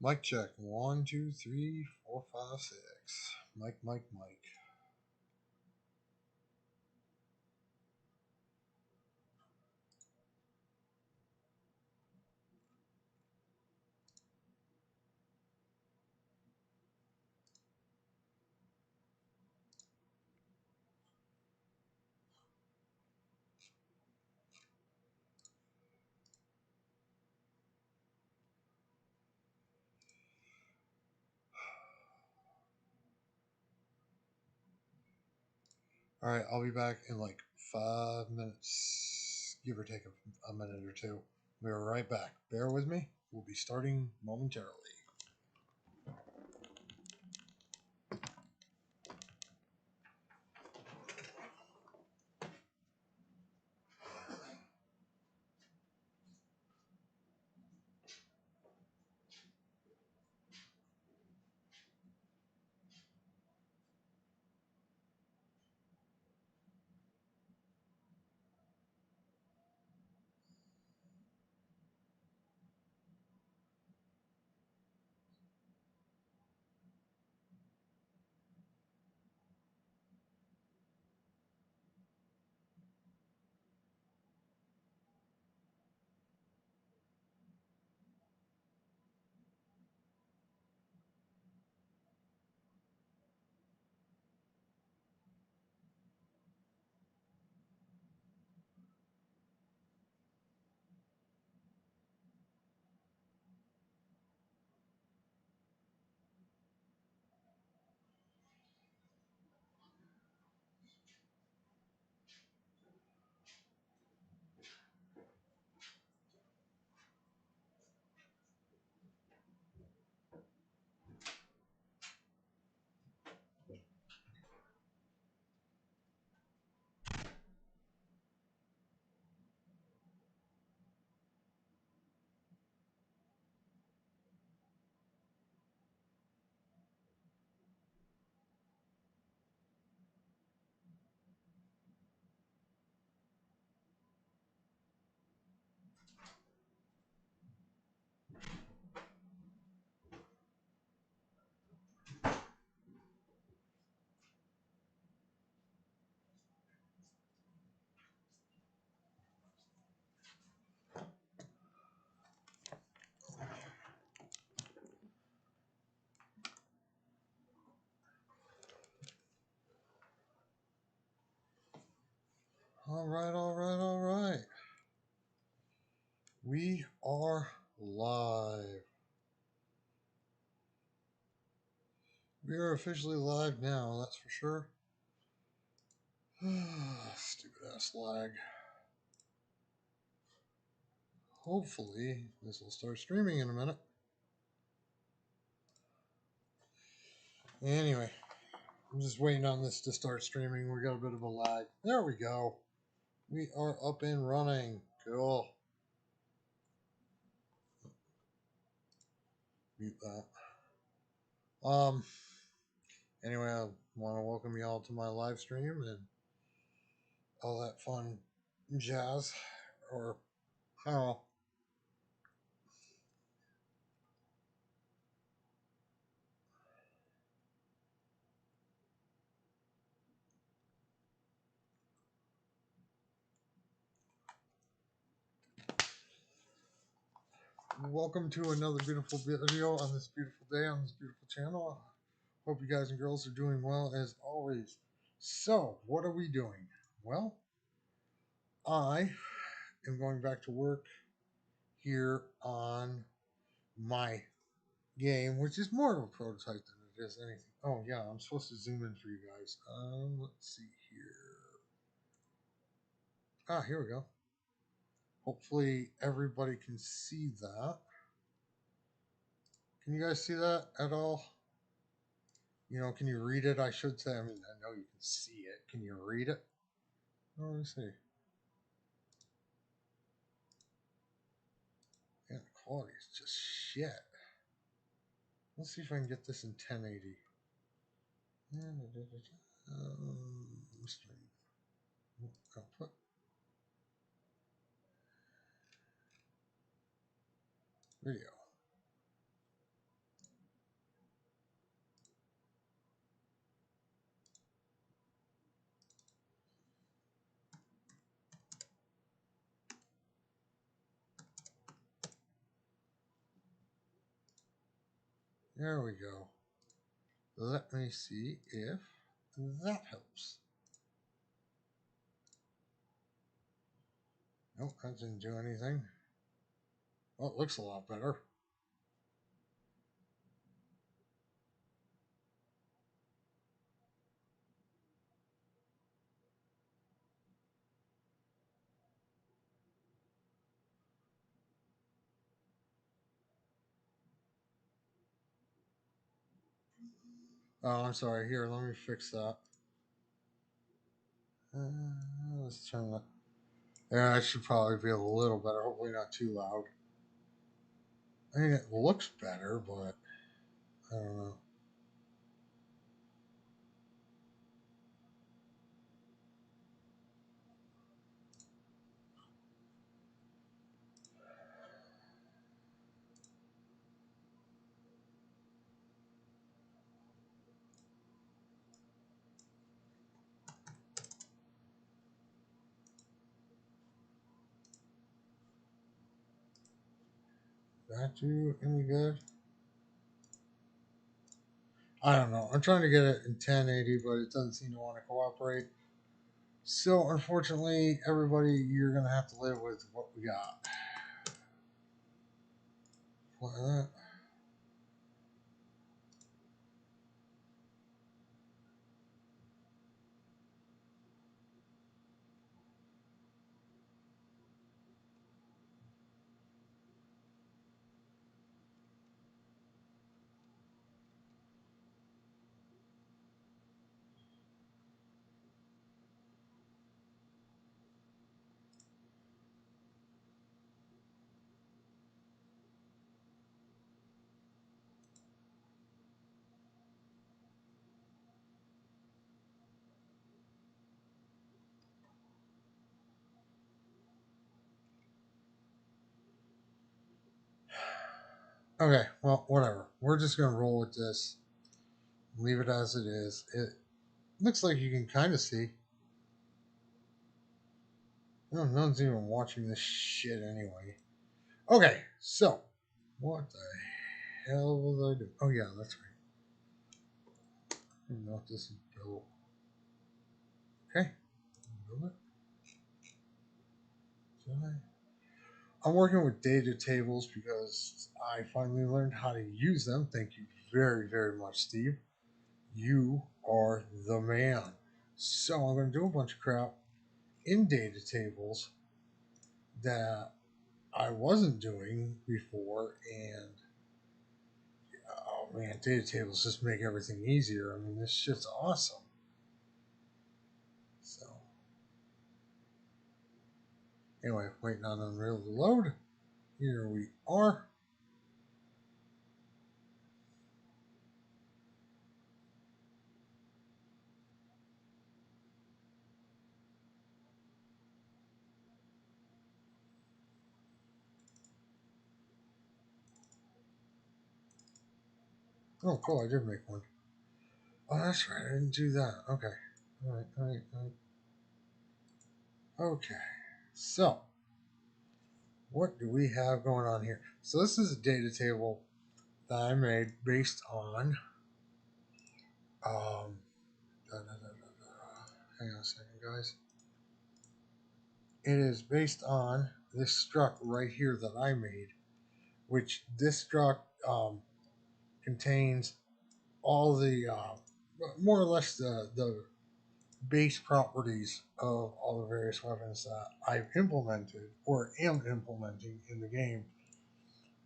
Mic check. 1, 2, 3, 4, 5, 6. Mic, mic, mic. Alright, I'll be back in like 5 minutes, give or take a minute or two. We're right back. Bear with me. We'll be starting momentarily. Alright, alright, alright. We are live. We are officially live now, that's for sure. Stupid ass lag. Hopefully, this will start streaming in a minute. Anyway, I'm just waiting on this to start streaming. We got a bit of a lag. There we go. We are up and running. Cool. Mute that. Anyway, I want to welcome you all to my live stream and all that fun jazz. Or how? Welcome to another beautiful video on this beautiful day on this beautiful channel. Hope you guys and girls are doing well as always. So, what are we doing? Well, I am going back to work here on my game, which is more of a prototype than it is anything. Oh yeah, I'm supposed to zoom in for you guys. Let's see here. Here we go. Hopefully everybody can see that. Can you guys see that at all? You know, can you read it? I should say. I mean, I know you can see it. Can you read it? Oh, let me see. Yeah, the quality is just shit. Let's see if I can get this in 1080. Stream. Output. Video. There we go. Let me see if that helps. Nope, that didn't do anything. Well, it looks a lot better. Oh, I'm sorry. Here, let me fix that. Let's turn that. Yeah, it should probably be a little better. Hopefully, not too loud. I mean, it looks better, but I don't know. That do any good? I don't know. I'm trying to get it in 1080, but it doesn't seem to want to cooperate. So, unfortunately, everybody, you're going to have to live with what we got. What, Okay, well, whatever. We're just going to roll with this. Leave it as it is. It looks like you can kind of see. No, no one's even watching this shit anyway. Okay, so what the hell was I doing? Oh yeah, that's right. I don't know if this is built. Okay, build it. Did I'm working with data tables because I finally learned how to use them. Thank you very, very much, Steve. You are the man. So I'm going to do a bunch of crap in data tables that I wasn't doing before, and oh man, data tables just make everything easier. I mean, this shit's awesome. So anyway, waiting on Unreal to load. Here we are. Oh, cool! I did make one. Oh, that's right. I didn't do that. Okay. All right. All right. All right. Okay. So, what do we have going on here? So, this is a data table that I made based on. Hang on a second, guys. It is based on this struct right here that I made, which this struct contains all the more or less the base properties of all the various weapons that I've implemented or am implementing in the game.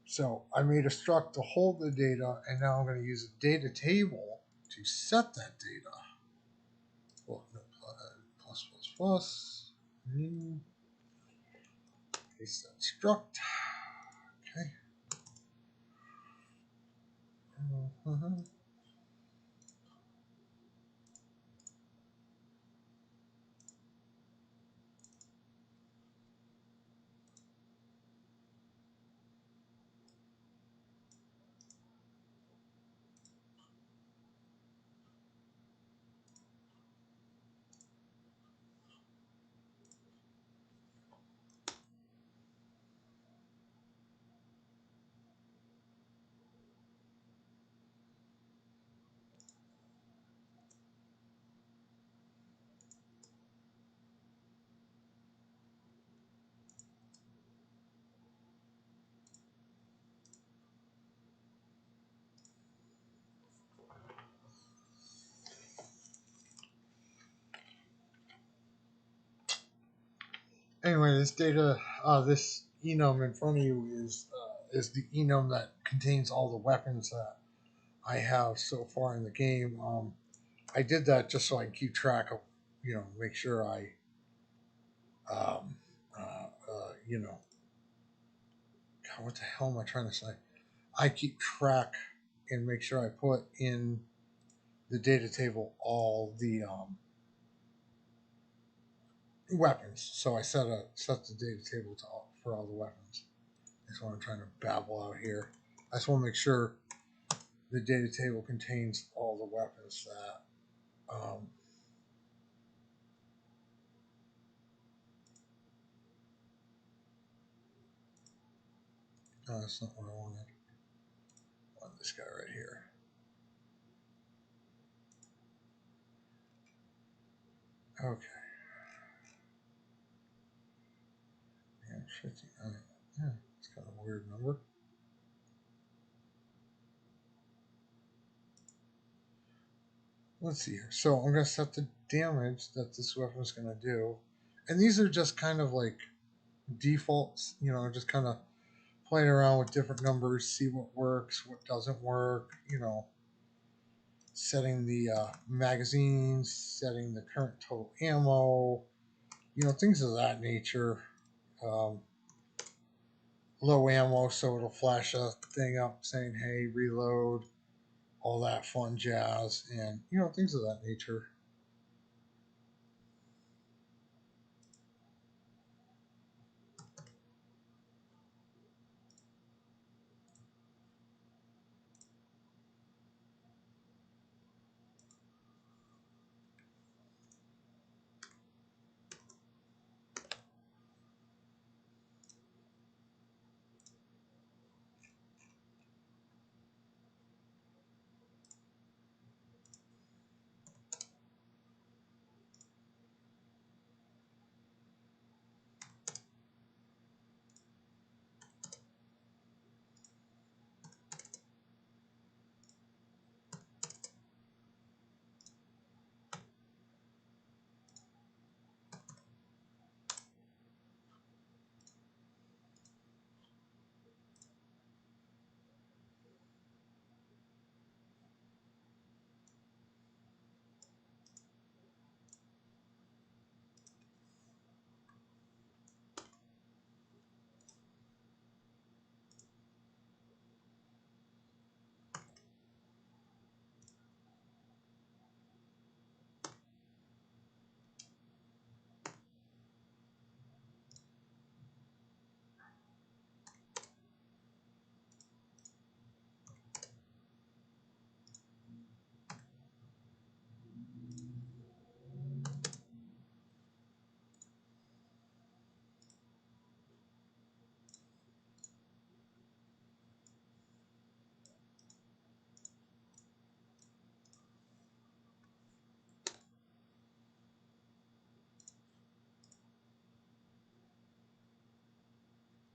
So I made a struct to hold the data, and now I'm going to use a data table to set that data. Well, no, plus plus plus. Paste that struct. Okay. Uh-huh. Anyway, this data, this enum in front of you is the enum that contains all the weapons that I have so far in the game. I did that just so I can keep track of, make sure I, um, you know, God, what the hell am I trying to say? I keep track and make sure I put in the data table all the weapons. So I set the data table for all the weapons. That's what I'm trying to babble out here. I just want to make sure the data table contains all the weapons that. No, that's not what I wanted. I want this guy right here. Okay. Yeah, 59. Yeah, it's kind of a weird number. Let's see here. So I'm going to set the damage that this weapon is going to do. And these are just kind of like defaults, just kind of playing around with different numbers, see what works, what doesn't work, setting the magazines, setting the current total ammo, things of that nature. Um, Low ammo, so it'll flash a thing up saying, hey, reload, all that fun jazz, and, things of that nature.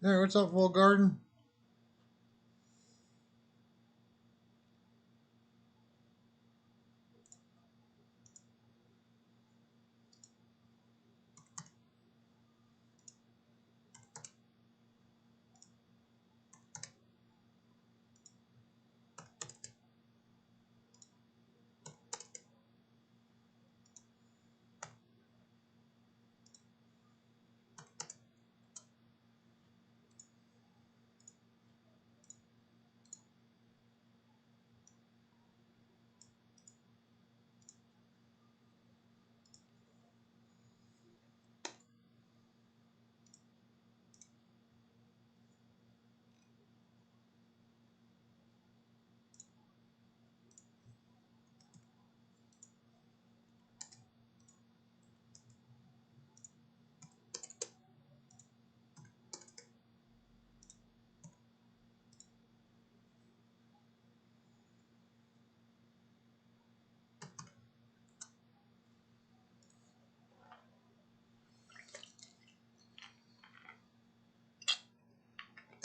Hey, what's up, Full Garden?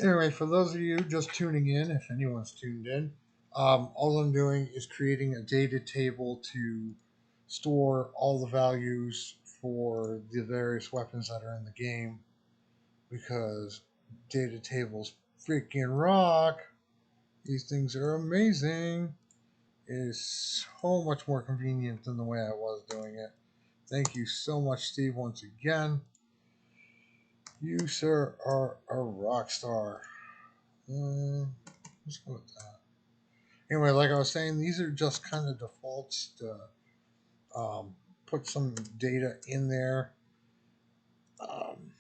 Anyway, for those of you just tuning in, if anyone's tuned in, all I'm doing is creating a data table to store all the values for the various weapons that are in the game because data tables freaking rock. These things are amazing. It is so much more convenient than the way I was doing it. Thank you so much, Steve, once again. You, sir, are a rock star. Let's go with that. Anyway, like I was saying, these are just kind of defaults to put some data in there. Um,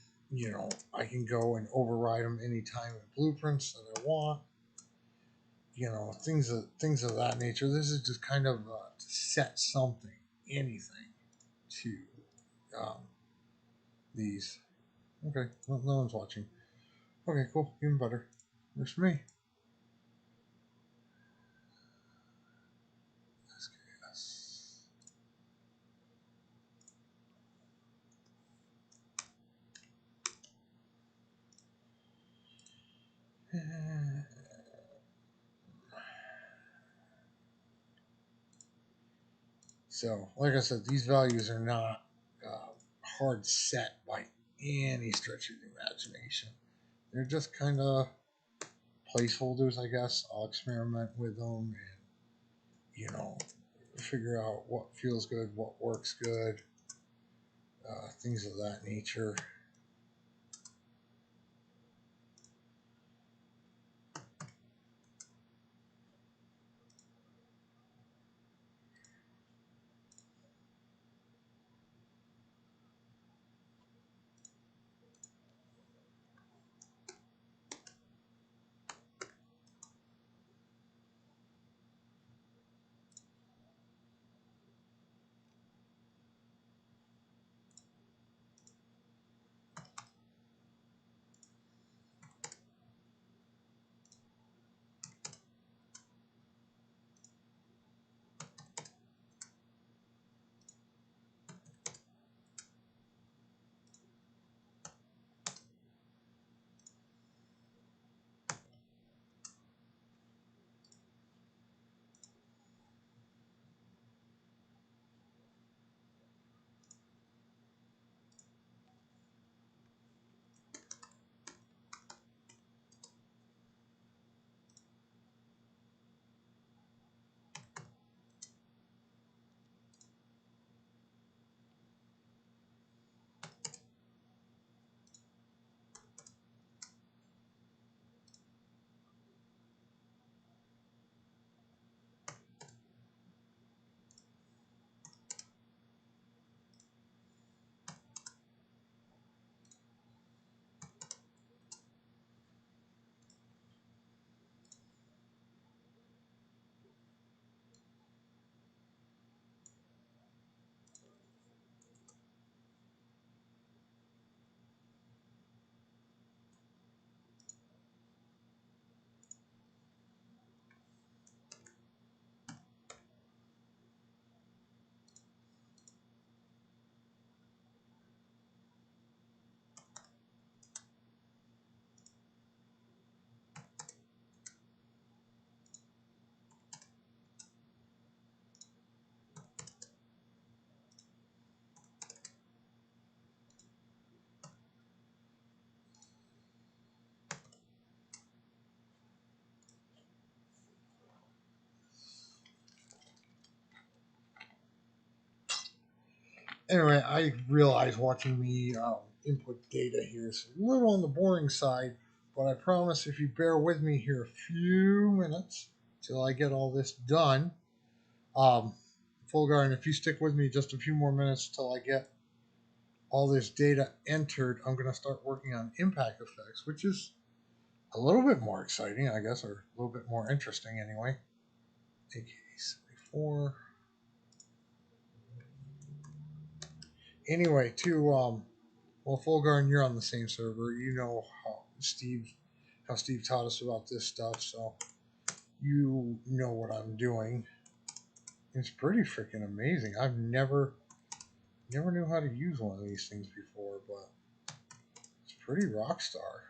I can go and override them anytime in blueprints that I want. Things of that nature. This is just kind of to set something, anything, to um, these. Okay, well, no one's watching. Okay, cool, even better. There's me. SKS. So, like I said, these values are not hard set by any stretch of the imagination. They're just kind of placeholders, I guess. I'll experiment with them and, figure out what feels good, what works good, things of that nature. Anyway, I realize watching me input data here is a little on the boring side, but I promise if you bear with me here a few minutes till I get all this done, um, Fulgar, if you stick with me just a few more minutes till I get all this data entered, I'm going to start working on impact effects, which is a little bit more exciting, I guess, or a little bit more interesting anyway. AK-74. Anyway, well, Fulgar, you're on the same server. You know how Steve taught us about this stuff, so you know what I'm doing. It's pretty freaking amazing. I've never knew how to use one of these things before, but it's pretty rock star.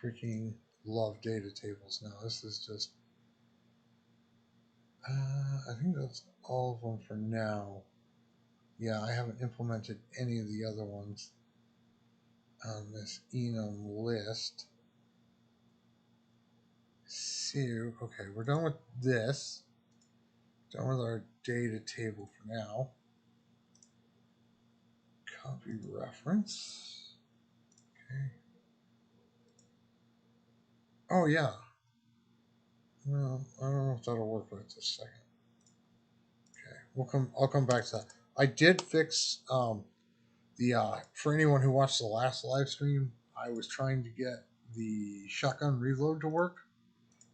freaking love data tables now. This is just, I think that's all of them for now. Yeah, I haven't implemented any of the other ones on this enum list. So, okay, we're done with this. Done with our data table for now. Copy reference. Okay. Oh yeah. Well, I don't know if that'll work right this second. Okay, I'll come back to that. I did fix the for anyone who watched the last live stream. I was trying to get the shotgun reload to work,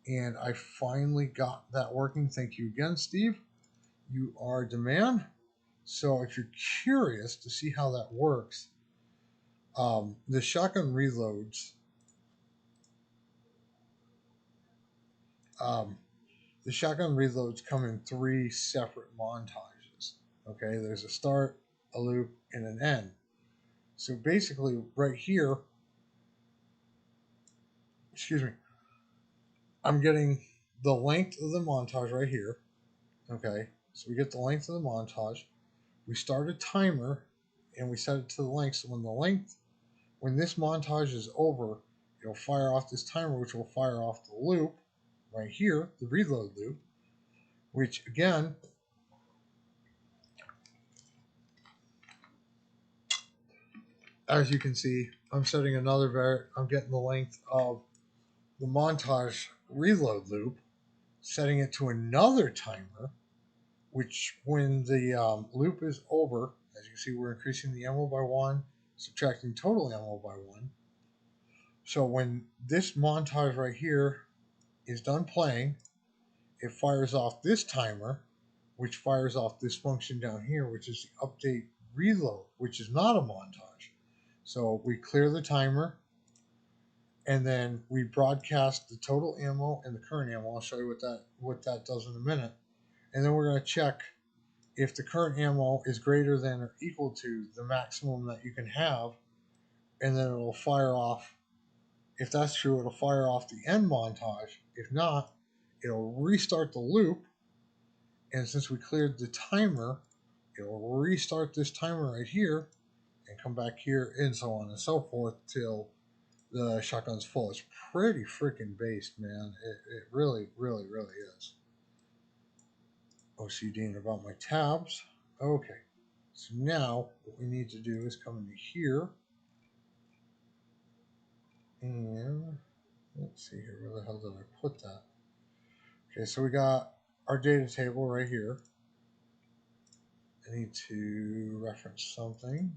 and I finally got that working. Thank you again, Steve. You are the man. So if you're curious to see how that works, the shotgun reloads. Um, the shotgun reloads come in 3 separate montages. Okay, there's a start, a loop, and an end. So basically, right here, excuse me, I'm getting the length of the montage right here. Okay, so we get the length of the montage. We start a timer, and we set it to the length. So when this montage is over, it'll fire off this timer, which will fire off the loop right here, the reload loop, which again, as you can see, I'm setting I'm getting the length of the montage reload loop, setting it to another timer, which when the loop is over, as you can see, we're increasing the ammo by 1, subtracting total ammo by 1. So when this montage right here is done playing, it fires off this timer, which fires off this function down here, which is the update reload, which is not a montage. So we clear the timer, and then we broadcast the total ammo and the current ammo. I'll show you what that does in a minute. And then we're going to check if the current ammo is greater than or equal to the maximum that you can have, and then it'll fire off. If that's true, it'll fire off the end montage. If not, it'll restart the loop. And since we cleared the timer, it'll restart this timer right here and come back here, and so on and so forth till the shotgun's full. It's pretty freaking based, man. It really, really, really is. OCDing about my tabs. Okay. So now what we need to do is come into here, and let's see here, where the hell did I put that? Okay, so we got our data table right here. I need to reference something.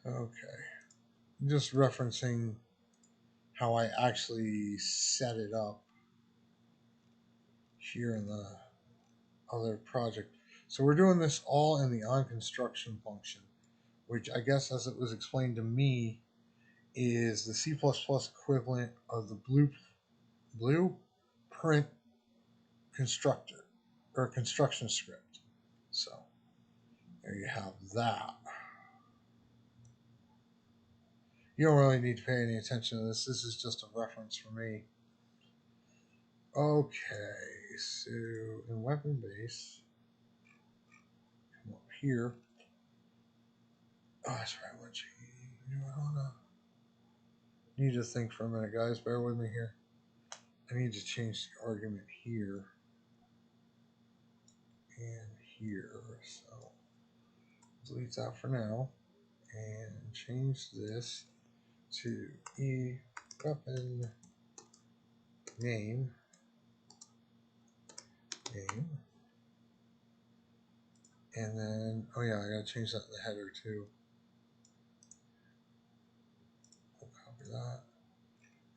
Okay, I'm just referencing how I actually set it up here in the other project. So we're doing this all in the on construction function, which I guess, as it was explained to me, is the C++ equivalent of the blueprint constructor or construction script. So there you have that. You don't really need to pay any attention to this. This is just a reference for me. Okay, so in weapon base, come up here. Oh, that's right. Hold on. Need to think for a minute, guys. Bear with me here. I need to change the argument here and here. So delete that for now and change this to E weapon name. And then, oh yeah, I gotta change that in the header too. We'll copy that.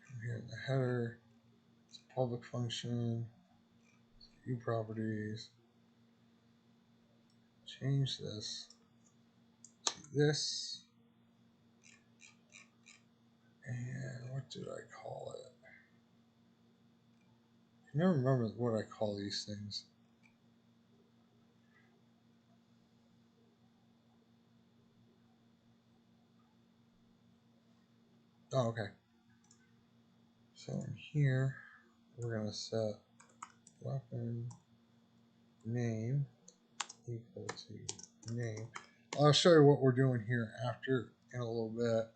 Come here in the header. It's a public function. View properties. Change this to this. did I call it? I never remember what I call these things. Oh, okay. So in here, we're going to set weapon name equal to name. I'll show you what we're doing here after in a little bit.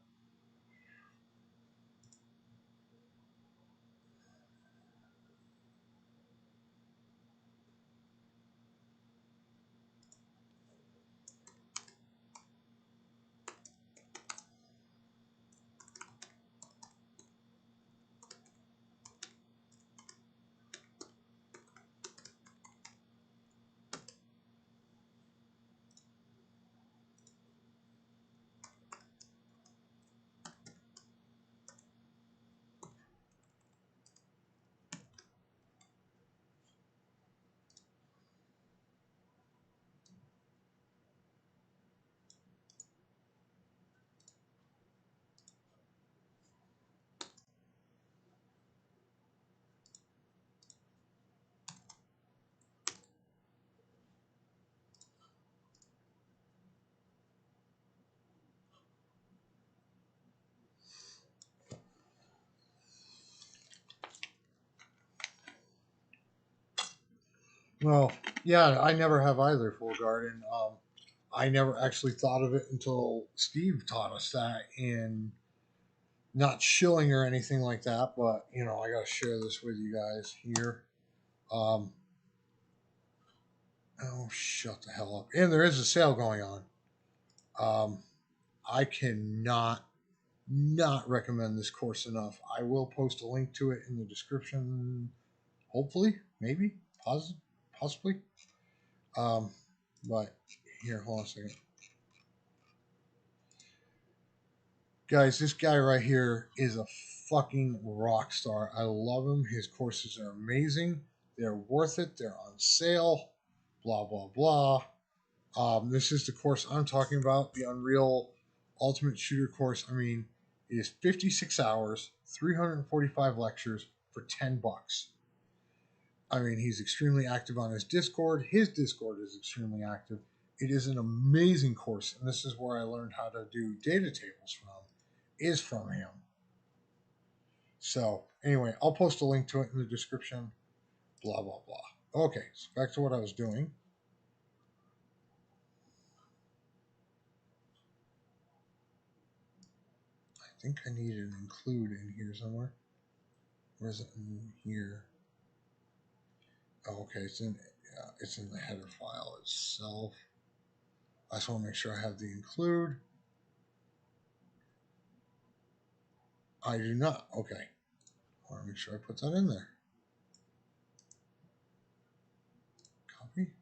Well, yeah, I never have either, Full Garden. I never actually thought of it until Steve taught us that, and not shilling or anything like that, but I gotta share this with you guys here. Um, oh, shut the hell up! And there is a sale going on. Um, I cannot not recommend this course enough. I will post a link to it in the description. Hopefully, maybe, possibly. Um, but here, hold on a second. Guys, this guy right here is a fucking rock star. I love him. His courses are amazing. They're worth it. They're on sale. Blah, blah, blah. This is the course I'm talking about, the Unreal Ultimate Shooter course. I mean, it is 56 hours, 345 lectures for $10. I mean, he's extremely active on his Discord. His Discord is extremely active. It is an amazing course, and this is where I learned how to do data tables from, is from him. So, anyway, I'll post a link to it in the description. Blah, blah, blah. Okay, so back to what I was doing. I think I need an include in here somewhere. Where is it in here? Oh, okay, it's in the header file itself. I just want to make sure I have the include. I do not. Okay. I want to make sure I put that in there. Copy.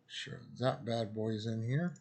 Sure, that bad boy is in here.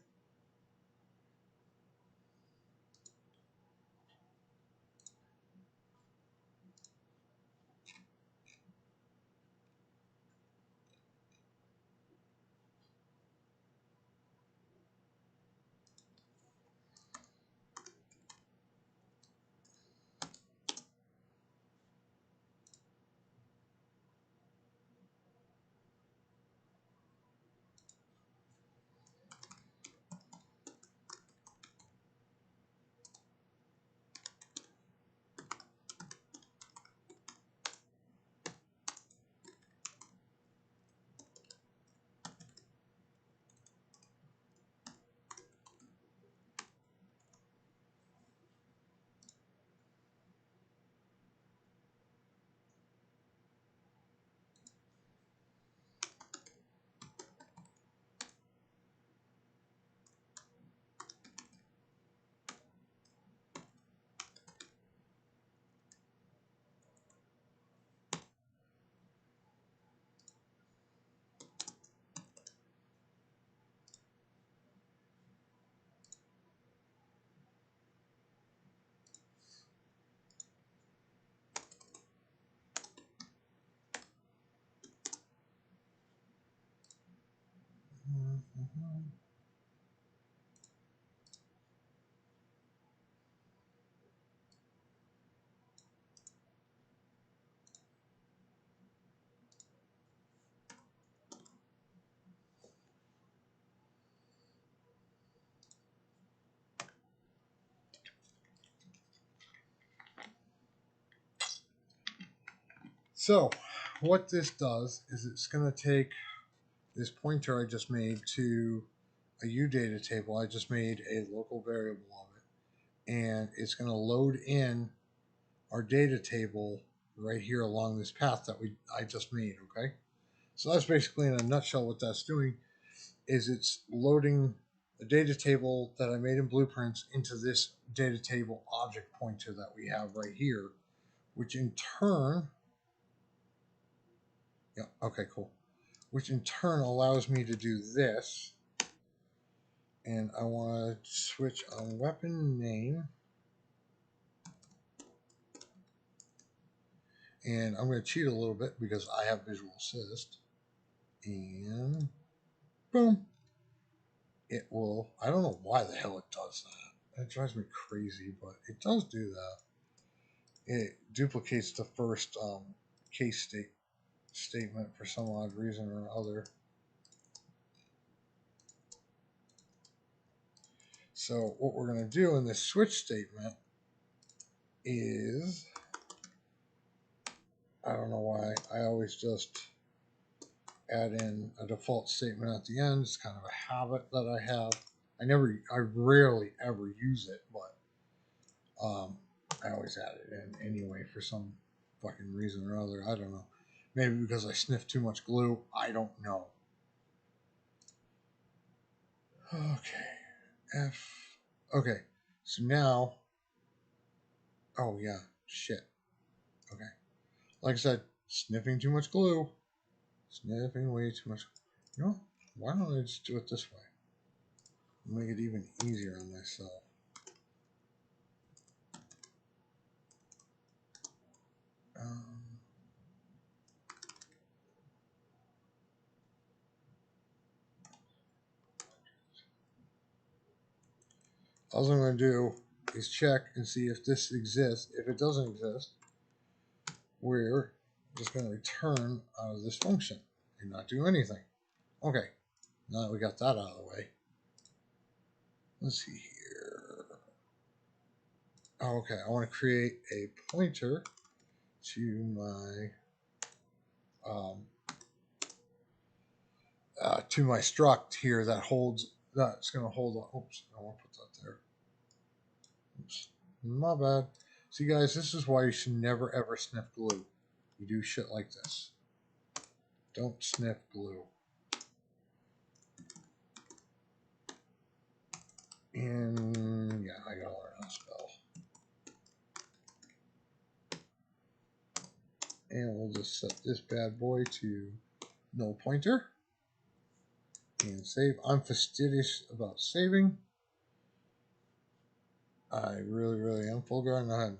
So, what this does is it's going to take this pointer I just made to a UData table. I just made a local variable of it, and it's going to load in our data table right here along this path that I just made. Okay, so that's basically in a nutshell what that's doing is it's loading the data table that I made in Blueprints into this data table object pointer that we have right here, which in turn, yeah, okay, cool, which in turn allows me to do this. And I want to switch on weapon name. And I'm going to cheat a little bit because I have visual assist. And boom. It will, I don't know why the hell it does that. It drives me crazy, but it does do that. It duplicates the first case statement for some odd reason or other. So what we're going to do in this switch statement is, I don't know why, I always just add in a default statement at the end. It's kind of a habit that I have. I rarely ever use it, but I always add it in anyway for some fucking reason or other. I don't know. Maybe because I sniff too much glue. I don't know. Okay. F. Okay. So now. Oh, yeah. Shit. Okay. Like I said, sniffing too much glue. Sniffing way too much. You know, why don't I just do it this way? Make it even easier on myself. All I'm going to do is check and see if this exists. If it doesn't exist, we're just going to return out of this function and not do anything. Okay, now that we got that out of the way, let's see here. Oh, okay, I want to create a pointer to my struct here that holds, that's going to hold on. Oops, I want to put that there. Oops, my bad. See, guys, this is why you should never ever sniff glue. You do shit like this. Don't sniff glue. And yeah, I gotta learn how to spell. And we'll just set this bad boy to null pointer. And save. I'm fastidious about saving. I really, really am. Full Garden,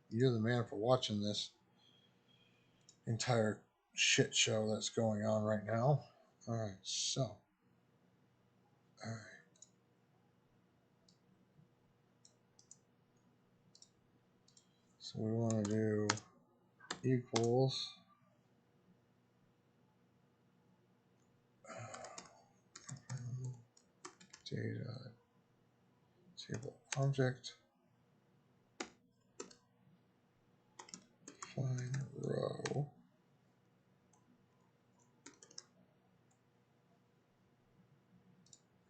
you're the man for watching this entire shit show that's going on right now. Alright, so. Alright. So we want to do equals data table object find row.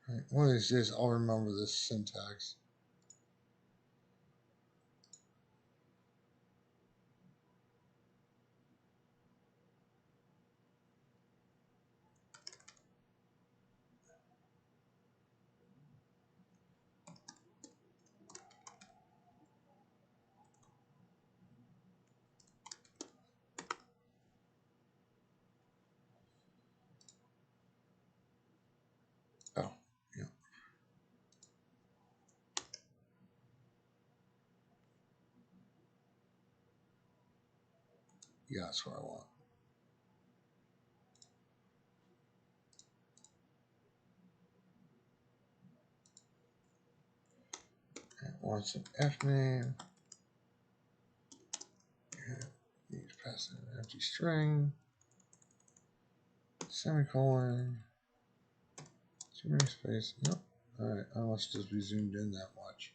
Right, one of these days I'll remember this syntax. Oh, yeah. Yeah, that's what I want. It wants an F name. And need to pass in an empty string. Semicolon. Too many space. Nope. Alright, I must just be zoomed in that much.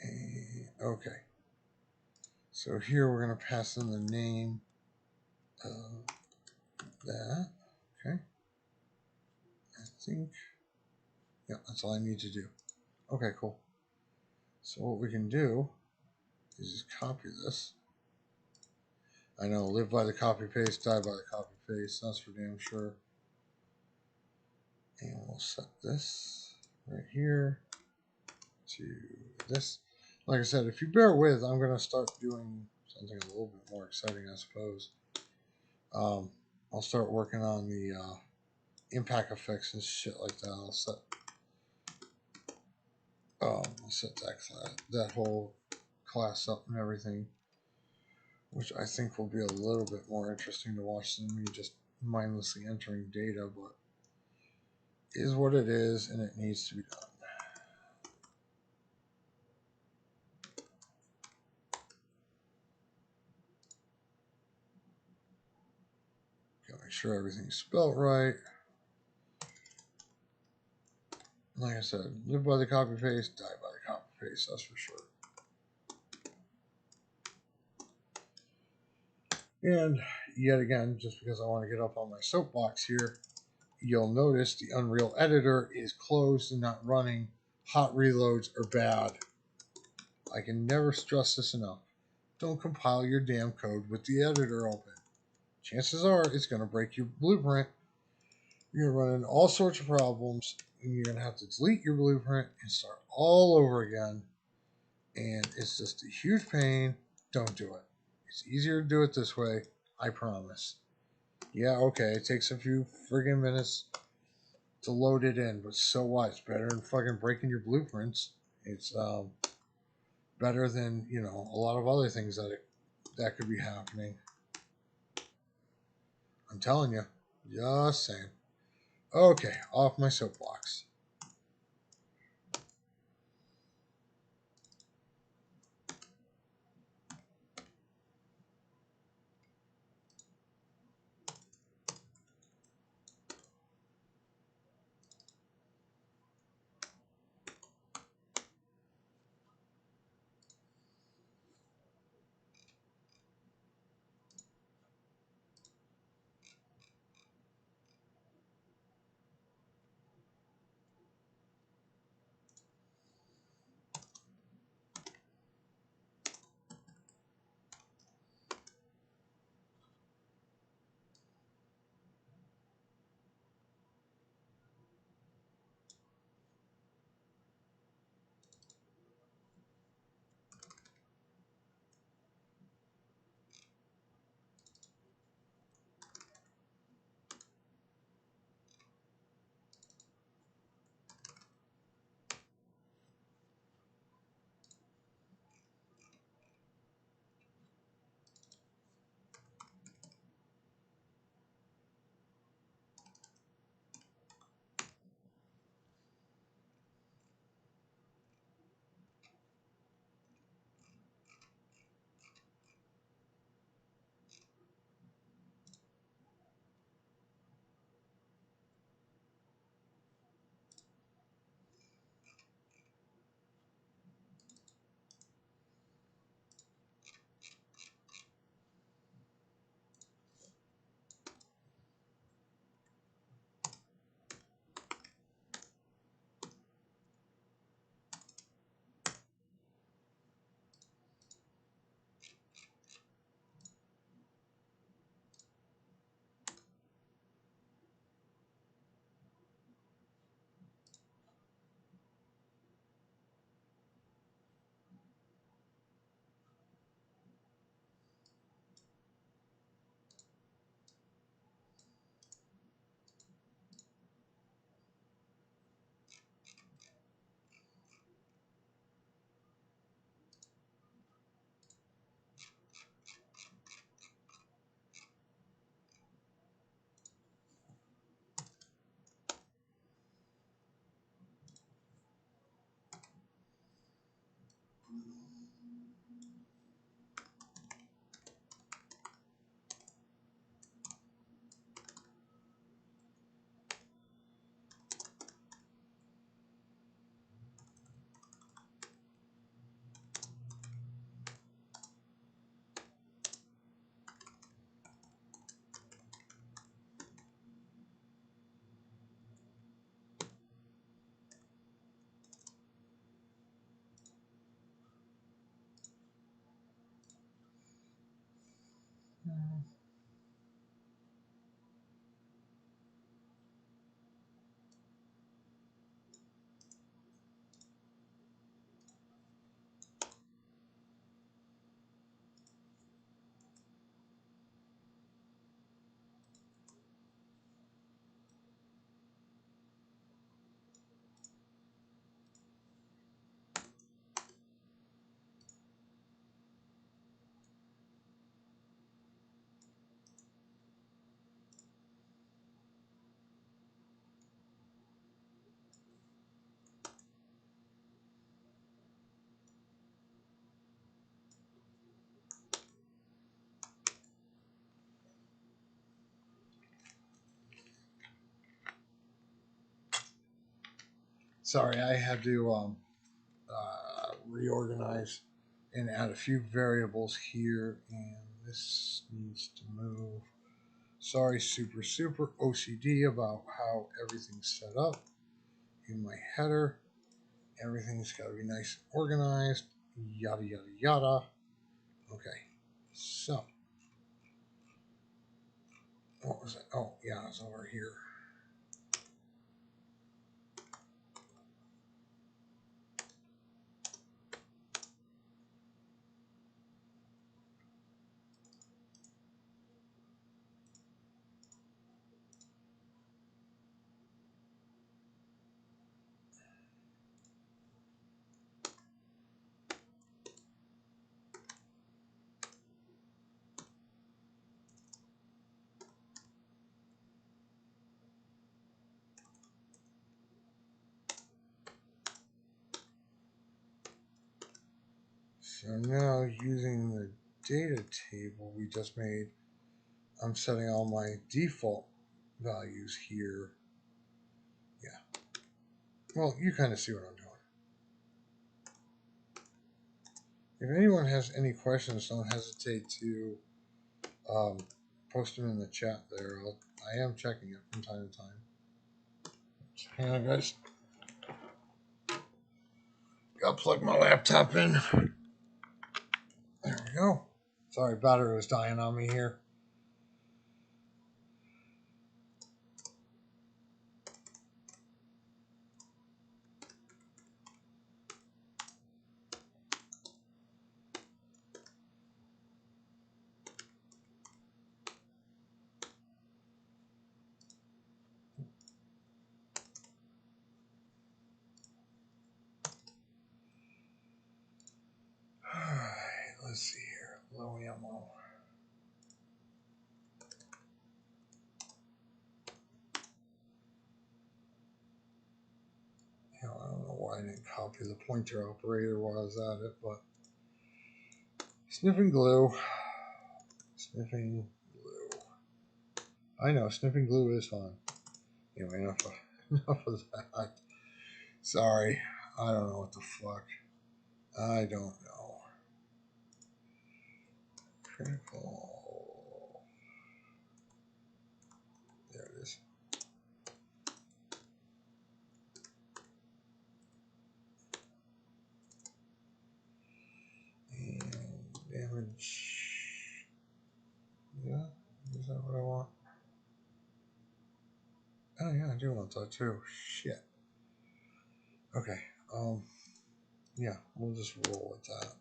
And, okay. So here we're going to pass in the name of that. Okay. I think, yeah, that's all I need to do. Okay, cool. So what we can do is just copy this. I know, live by the copy paste, die by the copy paste. That's for damn sure. And we'll set this right here to this. Like I said, if you bear with, I'm going to start doing something a little bit more exciting, I suppose. I'll start working on the impact effects and shit like that. I'll set that whole class up and everything, which I think will be a little bit more interesting to watch than me just mindlessly entering data, but is what it is, and it needs to be done. Gotta make sure everything's spelled right. Like I said, live by the copy paste, die by the copy paste, that's for sure. And yet again, just because I want to get up on my soapbox here, you'll notice the Unreal Editor is closed and not running. Hot reloads are bad. I can never stress this enough. Don't compile your damn code with the editor open. Chances are it's going to break your blueprint. You're going to run into all sorts of problems, and you're going to have to delete your blueprint and start all over again. And it's just a huge pain. Don't do it. It's easier to do it this way, I promise. Yeah, okay, it takes a few friggin' minutes to load it in, but so what? It's better than fucking breaking your blueprints. It's better than, you know, a lot of other things that could be happening. I'm telling you. Just saying. Okay, off my soapbox. Sorry, I had to reorganize and add a few variables here, and this needs to move. Sorry, super OCD about how everything's set up in my header. Everything's got to be nice and organized, yada, yada, yada. Okay, so what was it? Oh, yeah, it's over here. So now using the data table we just made, I'm setting all my default values here. Yeah. Well, you kind of see what I'm doing. If anyone has any questions, don't hesitate to post them in the chat there. I am checking it from time to time. Hang on, guys. Gotta plug my laptop in. There we go. Sorry, battery was dying on me here. Alright, let's see here. Low ammo. I don't know why I didn't copy the pointer operator while I was at it, but sniffing glue. Sniffing glue. I know, sniffing glue is fun. Anyway, enough of that. Sorry, I don't know what the fuck. I don't know. Critical. There it is. And damage. Yeah, is that what I want? Oh yeah, I do want that too. Shit. Okay. Yeah, we'll just roll with that.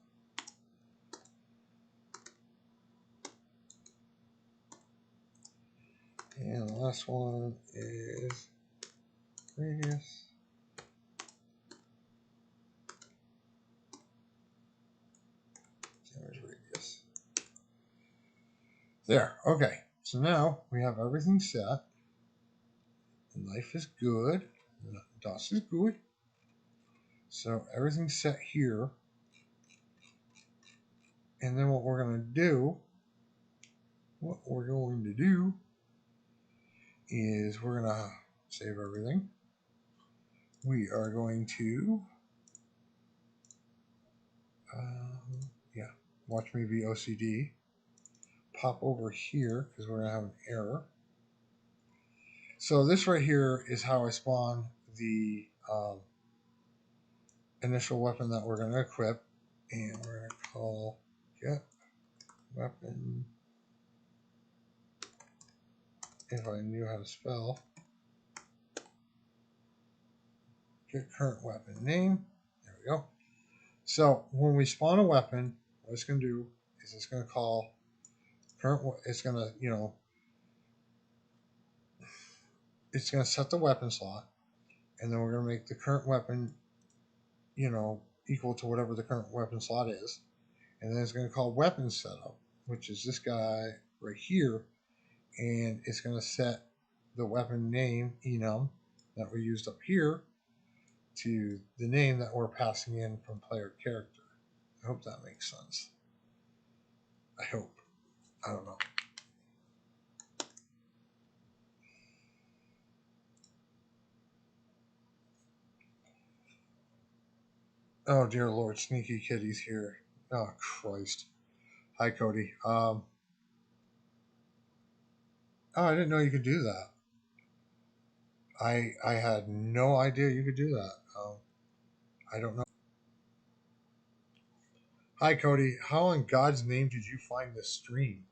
And the last one is radius. Damage radius. There. Okay. So now we have everything set. Life is good. DOS is good. So everything's set here. And then what we're going to do is we're going to save everything. We are going to, yeah, watch me be OCD. Pop over here because we're going to have an error. So this right here is how I spawn the initial weapon that we're going to equip. And we're going to call get weapon if I knew how to spell. Get current weapon name. There we go. So when we spawn a weapon, what it's going to do is it's going to call current. It's going to, it's going to set the weapon slot, and then we're going to make the current weapon, equal to whatever the current weapon slot is, and then it's going to call weapon setup, which is this guy right here, and it's going to set the weapon name enum that we used up here to the name that we're passing in from player character. I hope that makes sense. I hope. I don't know. Oh dear Lord, Sneaky Kitty's here. Oh Christ. Hi Cody. Oh, I didn't know you could do that. I had no idea you could do that. I don't know. Hi Cody. How in God's name did you find this stream?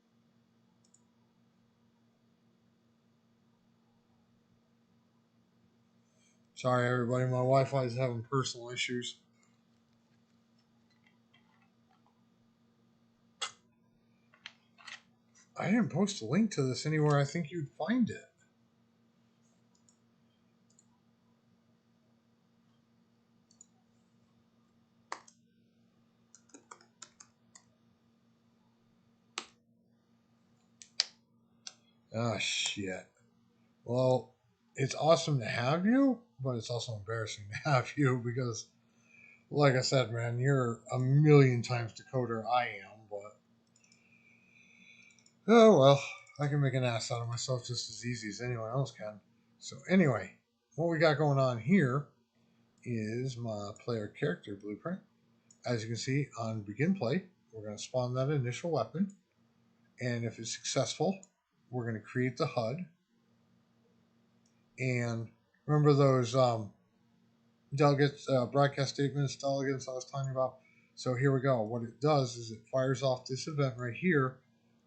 Sorry everybody, my Wi-Fi is having personal issues. I didn't post a link to this anywhere. I think you'd find it. Ah, shit. Well, it's awesome to have you, but it's also embarrassing to have you because, like I said, man, you're a million times the coder I am, but oh well, I can make an ass out of myself just as easy as anyone else can. So, anyway, what we got going on here is my player character blueprint. As you can see on begin play, we're going to spawn that initial weapon, and if it's successful, we're going to create the HUD. And remember those delegates, broadcast statements, delegates I was telling you about? So here we go. What it does is it fires off this event right here,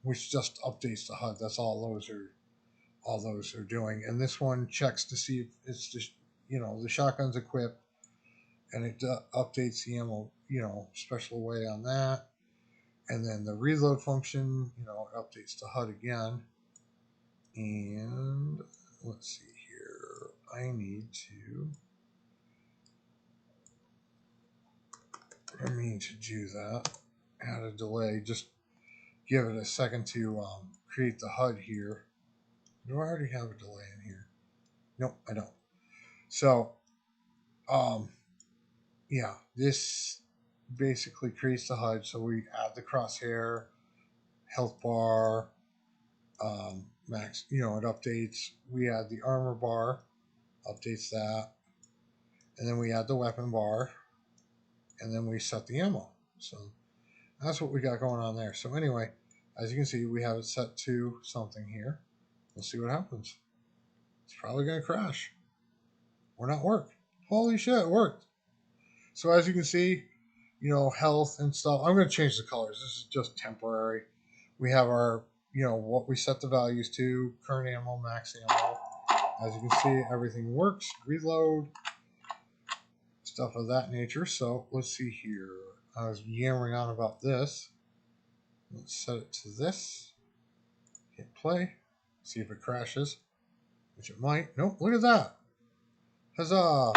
which just updates the HUD. That's all those are doing. And this one checks to see if it's just, the shotgun's equipped, and it updates the ammo, special way on that. And then the reload function, updates the HUD again. And let's see here. I need to do that. Add a delay. Just give it a second to create the HUD here. Do I already have a delay in here? Nope, I don't. So, yeah, this basically creates the HUD. So we add the crosshair, health bar, max, it updates. We add the armor bar, updates that. And then we add the weapon bar, and then we set the ammo. So that's what we got going on there. So anyway, as you can see, we have it set to something here. We'll see what happens. It's probably going to crash or not work. Holy shit, it worked. So as you can see, health and stuff. I'm going to change the colors. This is just temporary. We have our, what we set the values to, current ammo, max ammo. As you can see, everything works. Reload, stuff of that nature. So let's see here. I was yammering on about this. Let's set it to this. Hit play. See if it crashes, which it might. Nope, look at that. Huzzah!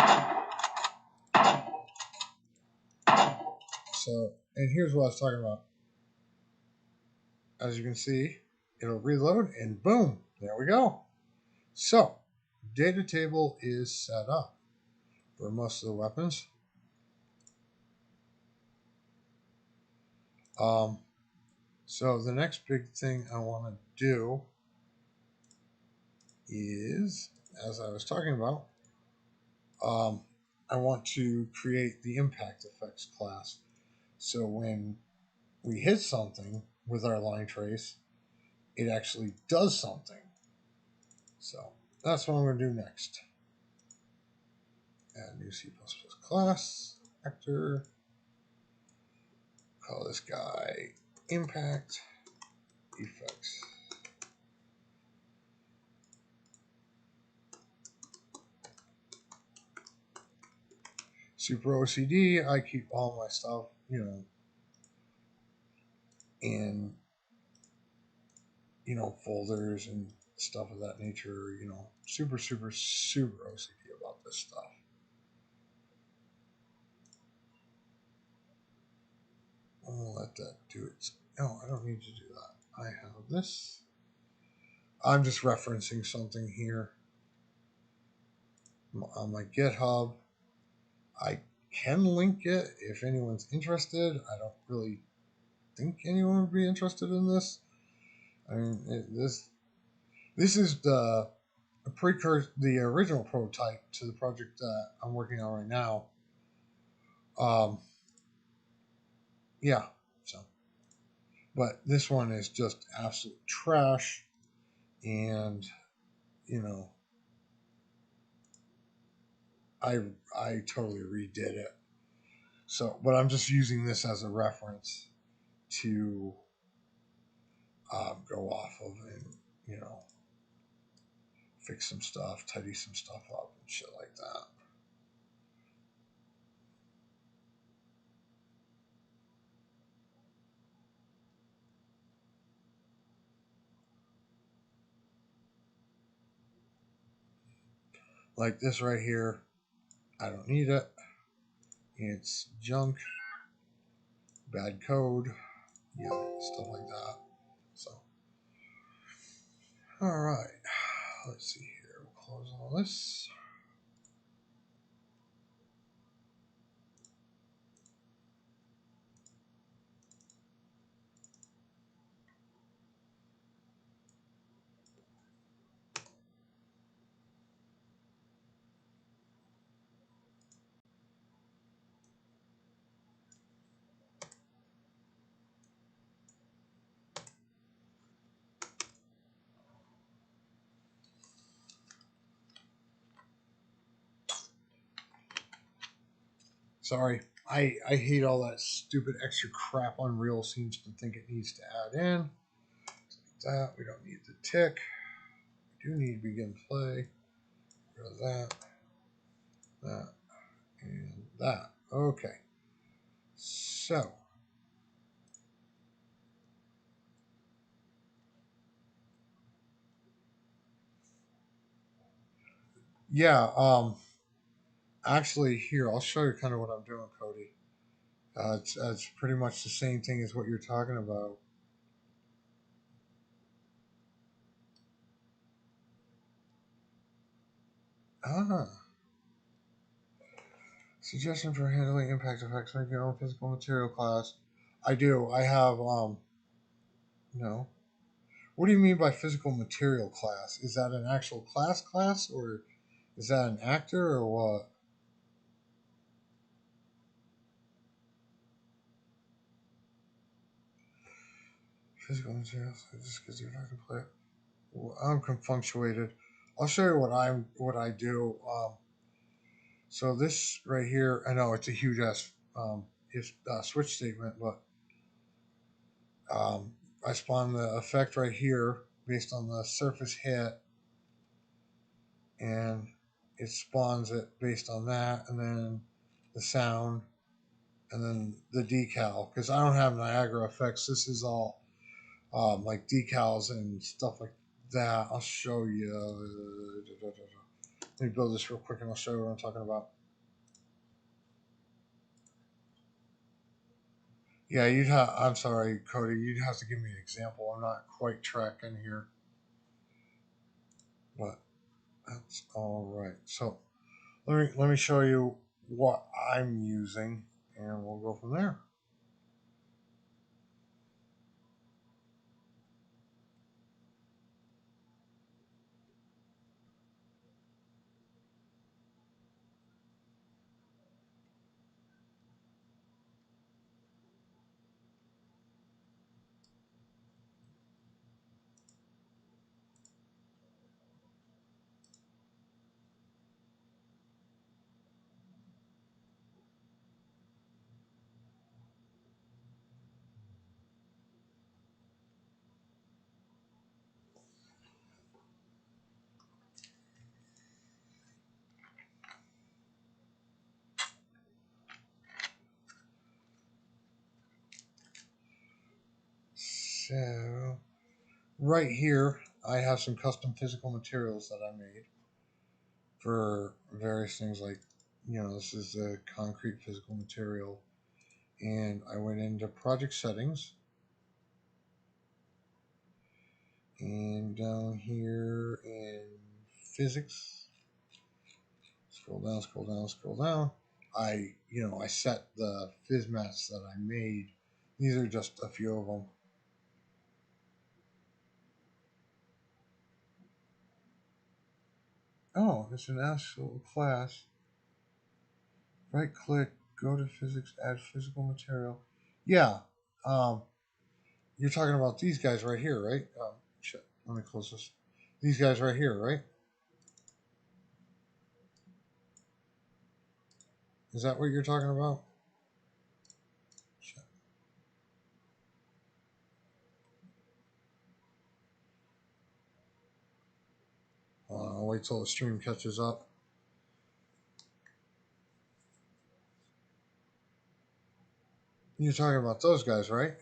So, and here's what I was talking about. As you can see, it'll reload and boom, there we go. So, data table is set up for most of the weapons. So the next big thing I want to do is, as I was talking about, I want to create the impact effects class. So when we hit something with our line trace, it actually does something. So that's what I'm going to do next. Add new C++ class, actor. Call this guy impact effects. super OCD. I keep all my stuff, in folders and stuff of that nature. Super, super, super OCD about this stuff. I'll let that do it. No, I don't need to do that. I have this. I'm just referencing something here on my GitHub. I can link it if anyone's interested. I don't really think anyone would be interested in this. I mean, this is the precursor, the original prototype to the project that I'm working on right now. Yeah. So, but this one is just absolute trash, and you know, I I totally redid it. So, but I'm just using this as a reference to go off of and you know fix some stuff, tidy some stuff up, and shit like that. Like this right here, I don't need it. It's junk, bad code, yeah, stuff like that. So, all right, let's see here. We'll close all this. Sorry, I hate all that stupid extra crap Unreal seems to think it needs to add in. That we don't need the tick. We do need begin play. Go that, that, and that. Okay. So yeah, actually here I'll show you kind of what I'm doing, Cody. It's pretty much the same thing as what you're talking about. Ah, suggestion for handling impact effects. Make your own physical material class. I do. I have no. What do you mean by physical material class? Is that an actual class, or is that an actor, or what? Physical materials. Just because you're not gonna play. Well, I'm confunctuated. I'll show you what I do. So this right here, I know it's a huge ass if switch statement, but I spawn the effect right here based on the surface hit, and it spawns it based on that, and then the sound, and then the decal. Because I don't have Niagara effects. This is all like decals and stuff like that. I'll show you. Let me build this real quick, and I'll show you what I'm talking about. Yeah, you'd have. I'm sorry, Cody. You'd have to give me an example. I'm not quite tracking here, but that's all right. So let me show you what I'm using, and we'll go from there. So right here, I have some custom physical materials that I made for various things like, this is a concrete physical material. And I went into project settings and down here in physics, scroll down, scroll down, scroll down. I set the phys mats that I made. These are just a few of them. Oh, it's an actual class. Right click, go to physics, add physical material. Yeah, um, you're talking about these guys right here, right? Shit, let me close this. These guys right here, right? Is that what you're talking about? Shit. I'll wait till the stream catches up. You're talking about those guys, right?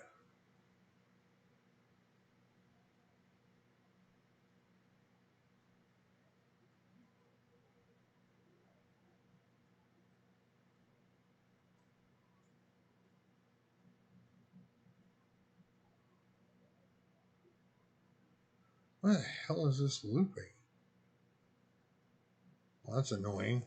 What the hell is this looping? Well, that's annoying.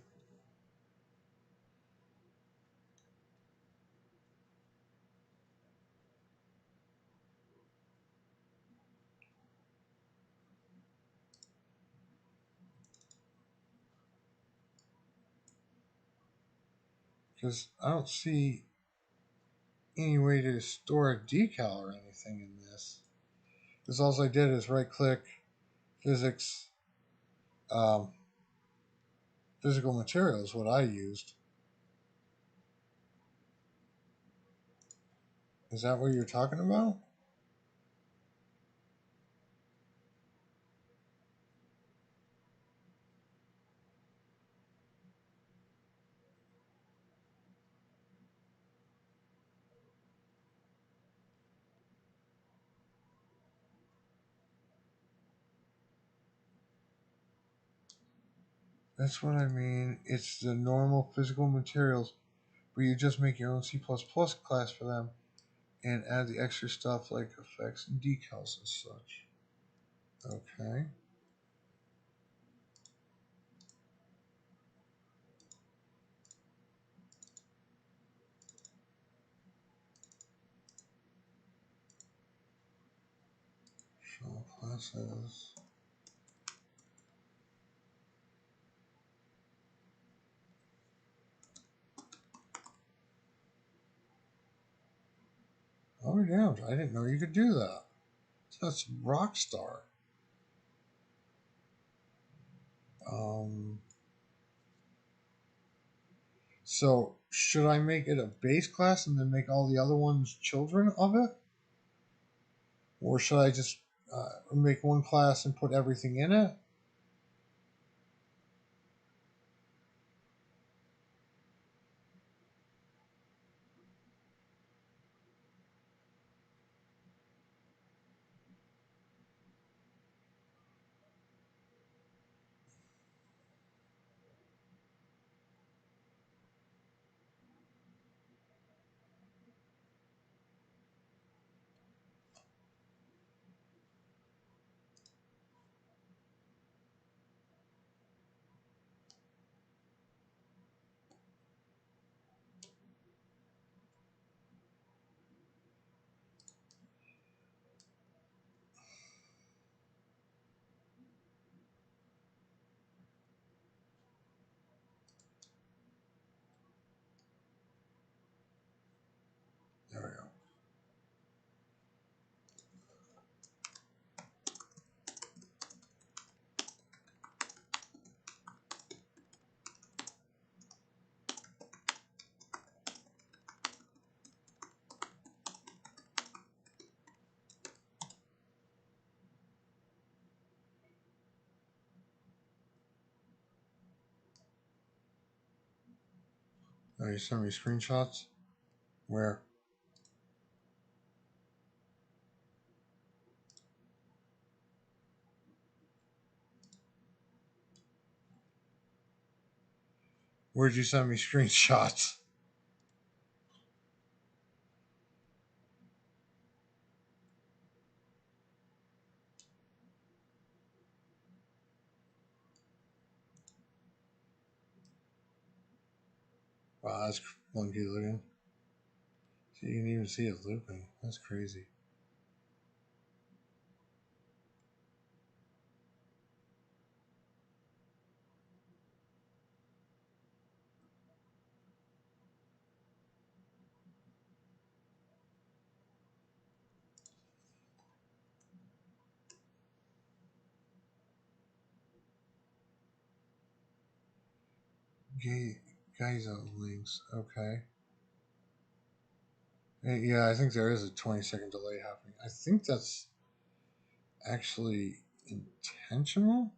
Because I don't see any way to store a decal or anything in this. Because all I did is right click, physics, um, physical materials, what I used. Is that what you're talking about? That's what I mean. It's the normal physical materials, but you just make your own C++ class for them and add the extra stuff like effects and decals and such. Okay. Show classes. Oh, damn. I didn't know you could do that. That's Rockstar. Um, so, should I make it a base class and then make all the other ones children of it? Or should I just make one class and put everything in it? There we go. Oh, you sent me screenshots? Where? Where'd you send me screenshots? Wow, that's funky looking. So you can even see it looping. That's crazy. Geyser links. Okay. Yeah, I think there is a 20-second delay happening. I think that's actually intentional.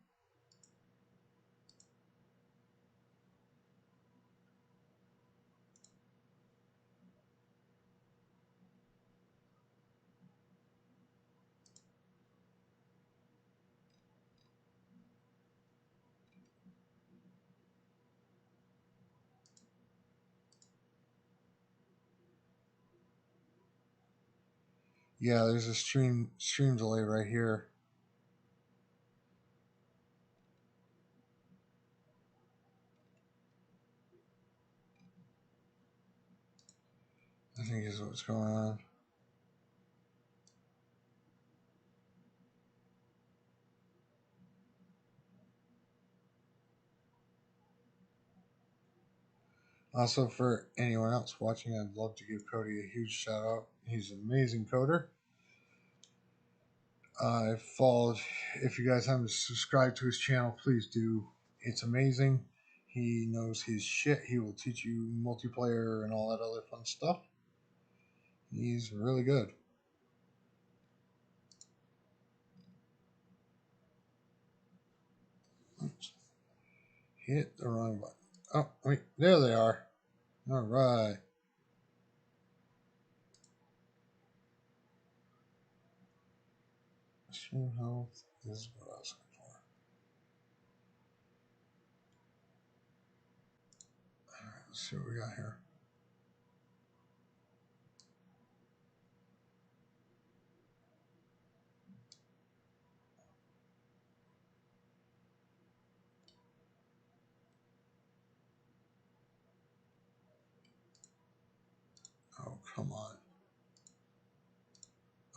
Yeah, there's a stream delay right here. I think is what's going on. Also, for anyone else watching, I'd love to give Cody a huge shout out. He's an amazing coder. I followed. If you guys haven't subscribed to his channel, please do. It's amazing. He knows his shit. He will teach you multiplayer and all that other fun stuff. He's really good. Oops. Hit the wrong button. Oh, wait. There they are. All right. Stream health is what I was looking for. All right. Let's see what we got here. Oh, come on.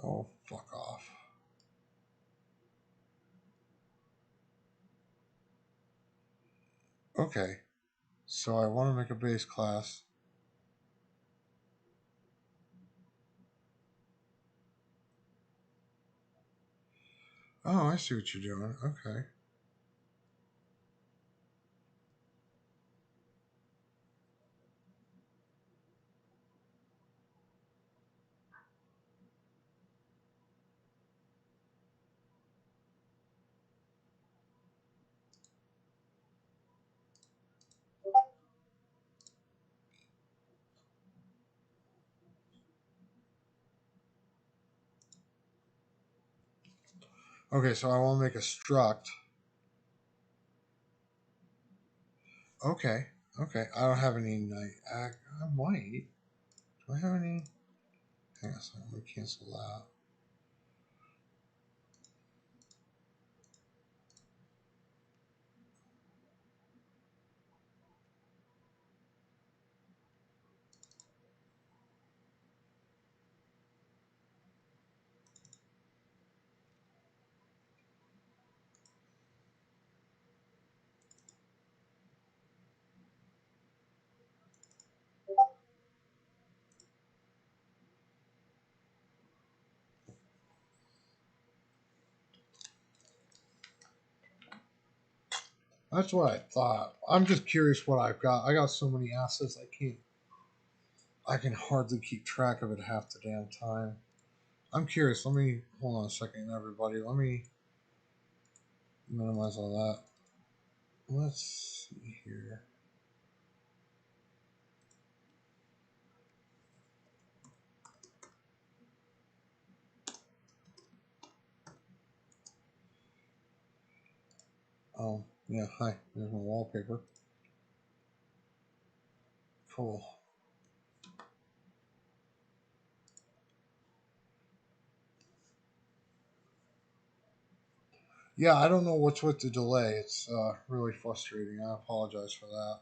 Oh, fuck off. Okay. So I want to make a base class. Oh, I see what you're doing. Okay. Okay, so I want to make a struct. Okay. Okay. I don't have any night. I might. Do I have any? Hang on a second. Let me cancel that. That's what I thought. I'm just curious what I've got. I got so many assets I can't. I can hardly keep track of it half the damn time. I'm curious. Let me hold on a second, everybody. Let me minimize all that. Let's see here. Oh, yeah. Hi. There's my wallpaper. Cool. Yeah, I don't know what's with the delay. It's really frustrating. I apologize for that.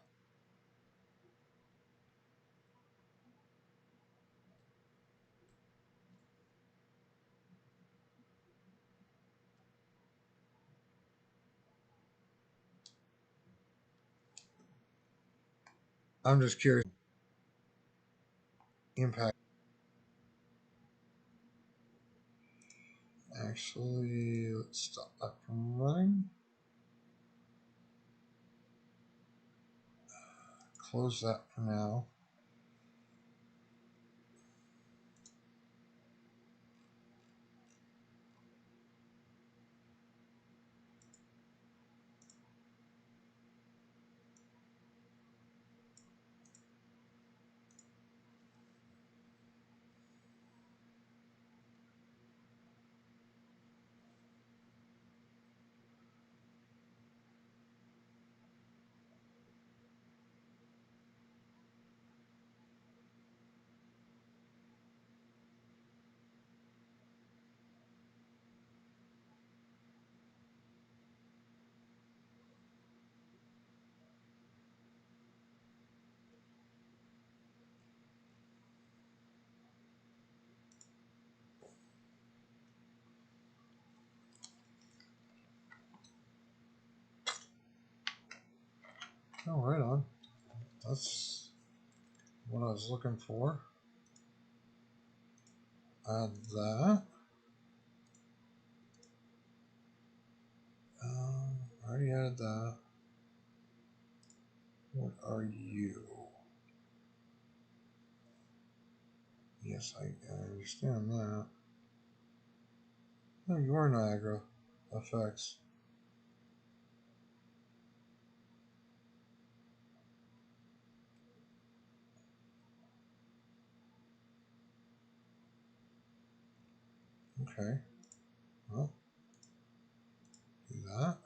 I'm just curious. Impact. Actually, let's stop that from running. Close that for now. Oh, right on. That's what I was looking for. Add that. I already added that. What are you? Yes, I understand that. No, you are Niagara effects. Okay. Well, do that.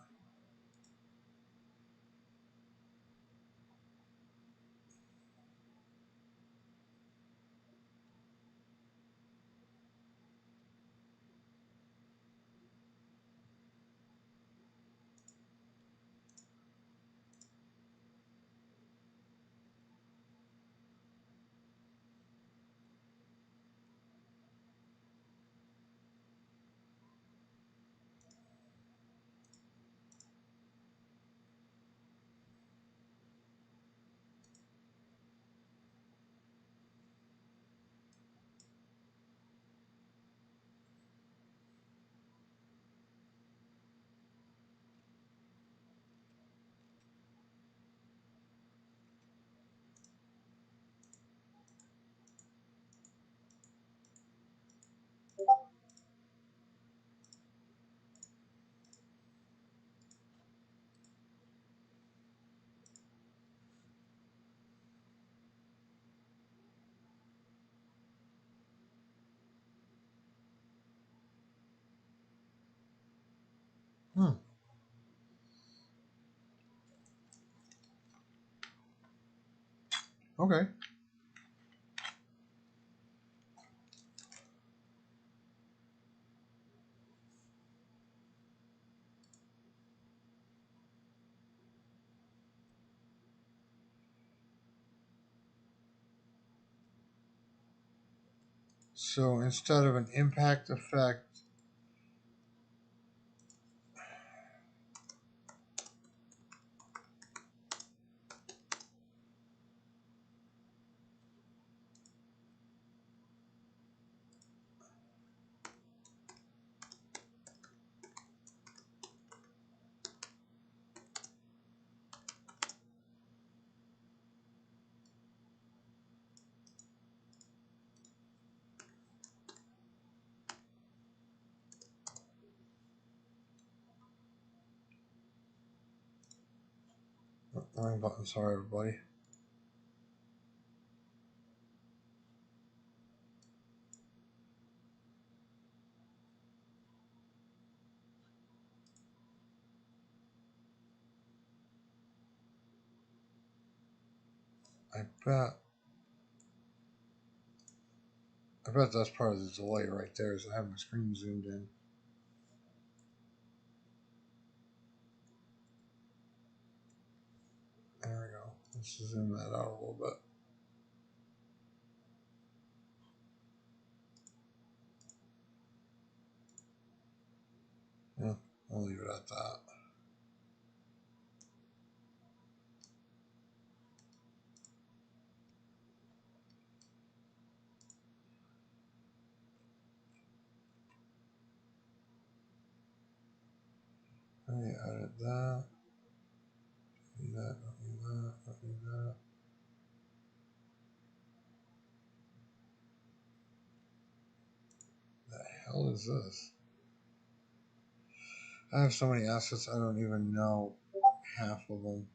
Hmm. Okay. So instead of an impact effect, wrong button. Sorry, everybody. I bet. I bet that's part of the delay right there. Is I have my screen zoomed in. There we go. Let's zoom that out a little bit. Yeah, I'll leave it at that. Let me edit that. Don't need that. Don't need that. Don't need that. The hell is this? I have so many assets. I don't even know half of them.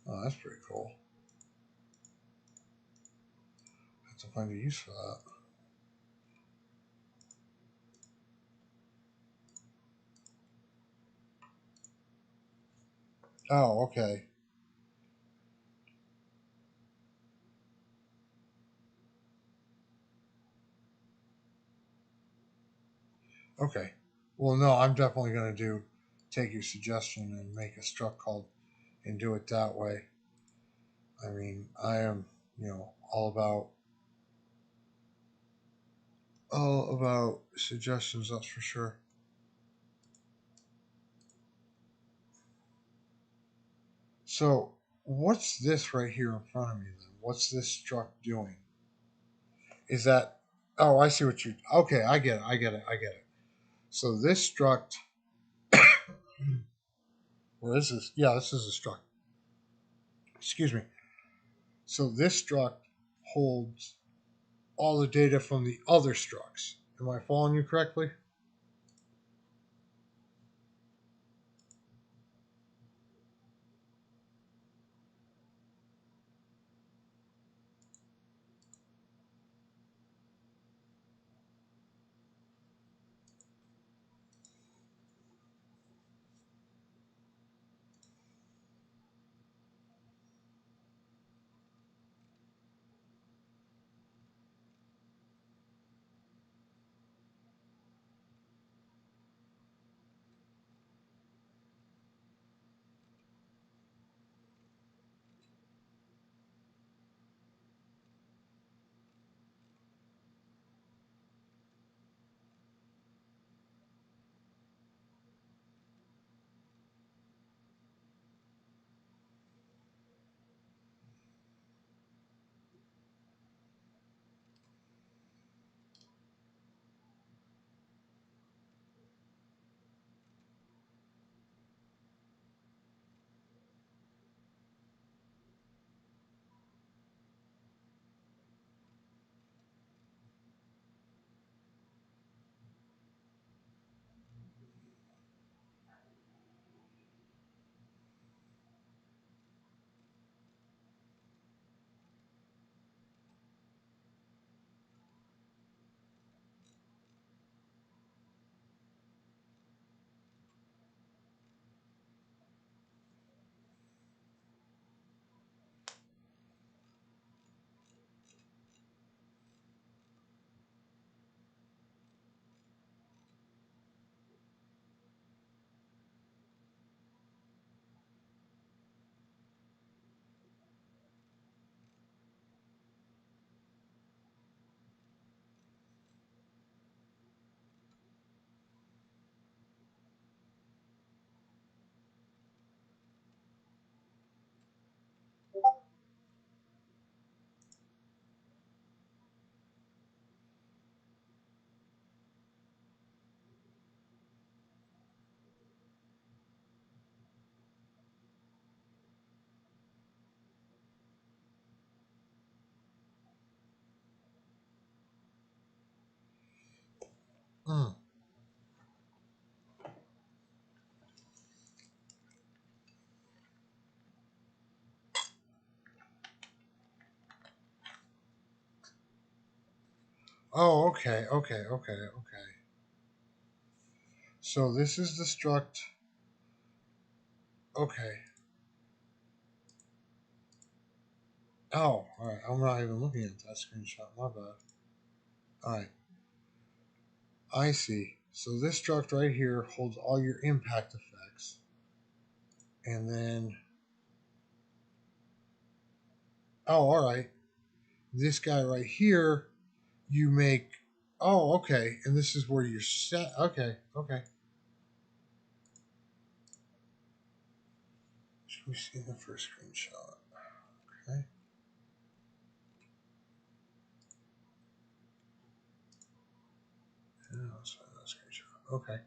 Oh, that's pretty cool. I have to find a use for that. Oh, okay. Okay. Well, no, I'm definitely going to take your suggestion and make a struct called and do it that way. I mean, I am, all about suggestions, that's for sure. So, what's this right here in front of me then? What's this struct doing? Is that Oh, I see what you okay, I get it, I get it, I get it. So this struct or is this yeah, this is a struct. Excuse me. So this struct holds all the data from the other structs. Am I following you correctly? Mm. Oh, okay, okay, okay, okay. So this is the struct. Okay. Oh, alright. I'm not even looking at that screenshot. My bad. Alright. I see. So this struct right here holds all your impact effects. And then... Oh, alright. This guy right here, you make... Oh, okay. And this is where you're set. Okay, okay. Should we see the first screenshot? Okay. Yeah, let's find that screenshot. Okay.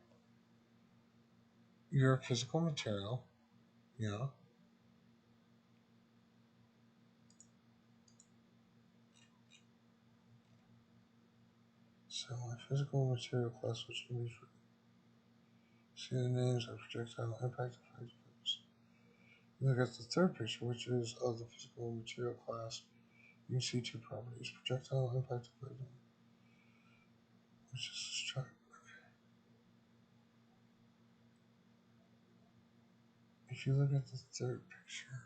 You're a physical material. Yeah. So my physical material class, which can be see the names of projectile impact effects. Look at the third picture, which is of the physical material class. You can see two properties: projectile impact effect, which is struck. If you look at the third picture,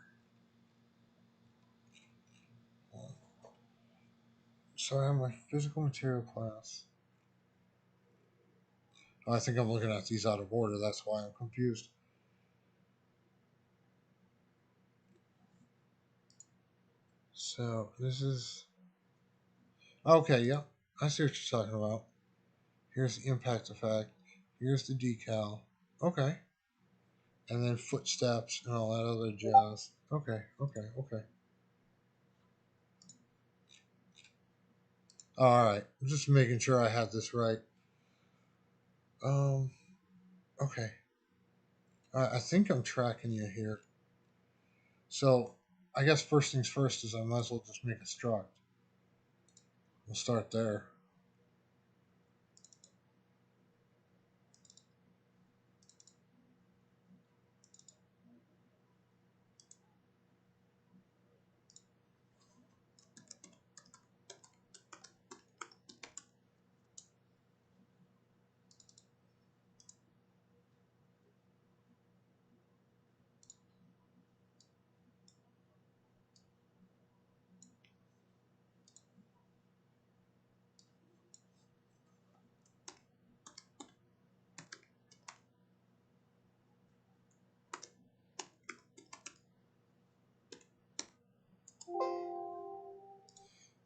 so I have my physical material class. Oh, I think I'm looking at these out of order. That's why I'm confused. So this is okay. Yep, I see what you're talking about. Here's the impact effect. Here's the decal. Okay. And then footsteps and all that other jazz. Okay, okay, okay. All right. I'm just making sure I have this right. Um. Okay. I think I'm tracking you here. So, I guess first things first is I might as well just make a struct. We'll start there.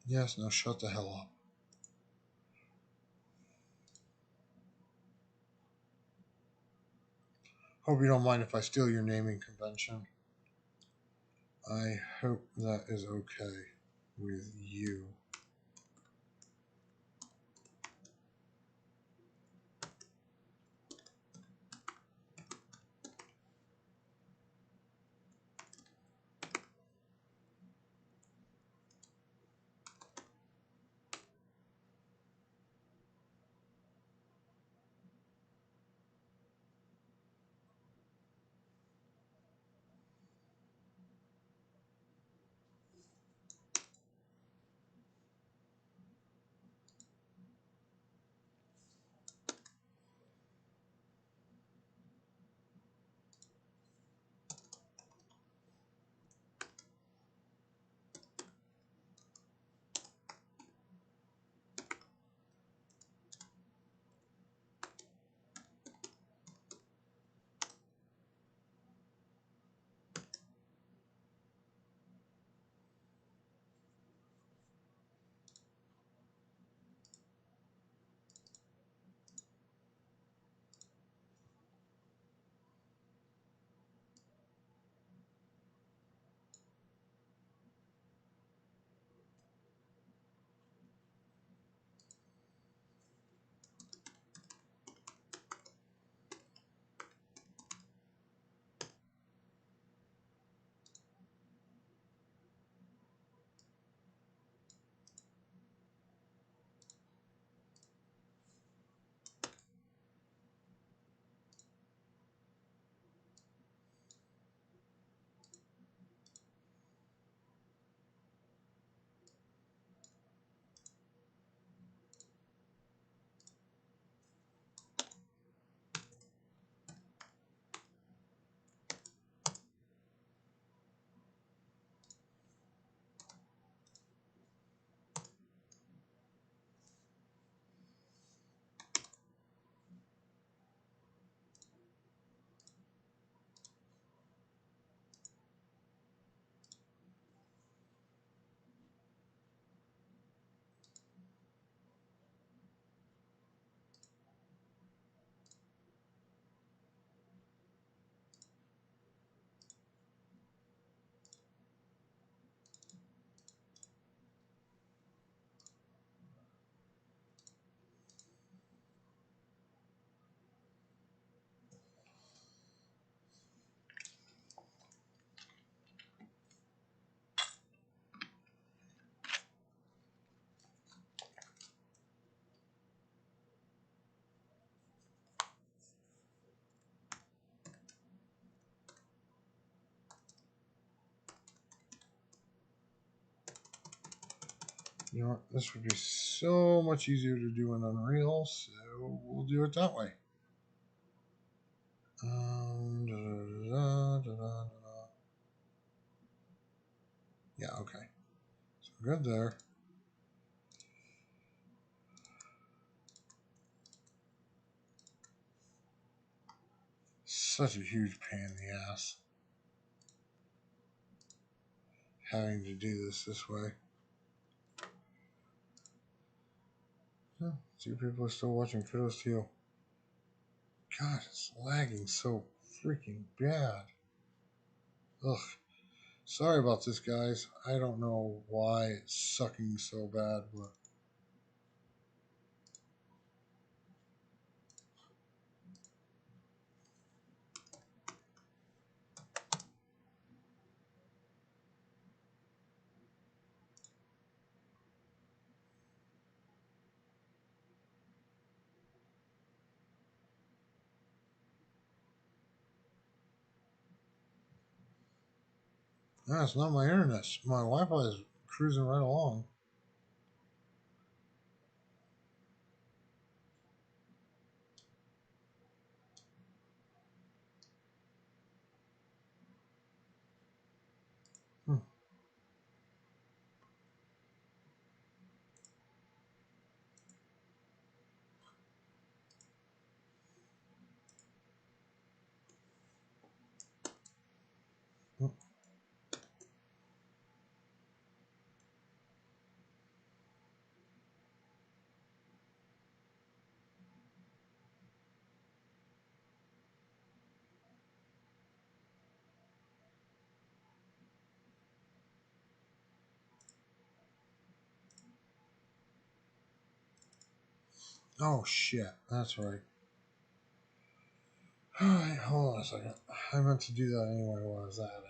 Yes. Now shut the hell up. Hope you don't mind if I steal your naming convention. I hope that is okay with you. You know what? This would be so much easier to do in Unreal, so we'll do it that way. Da, da, da, da, da. Yeah, okay. So good there. Such a huge pain in the ass having to do this way. Yeah, 2 people are still watching. Kudos to you. God, it's lagging so freaking bad. Ugh. Sorry about this, guys. I don't know why it's sucking so bad, but. No, it's not my internet. My Wi Fi is cruising right along. Hmm. Hmm. Oh, shit. That's right. Alright, hold on a second. I meant to do that anyway while I was at it.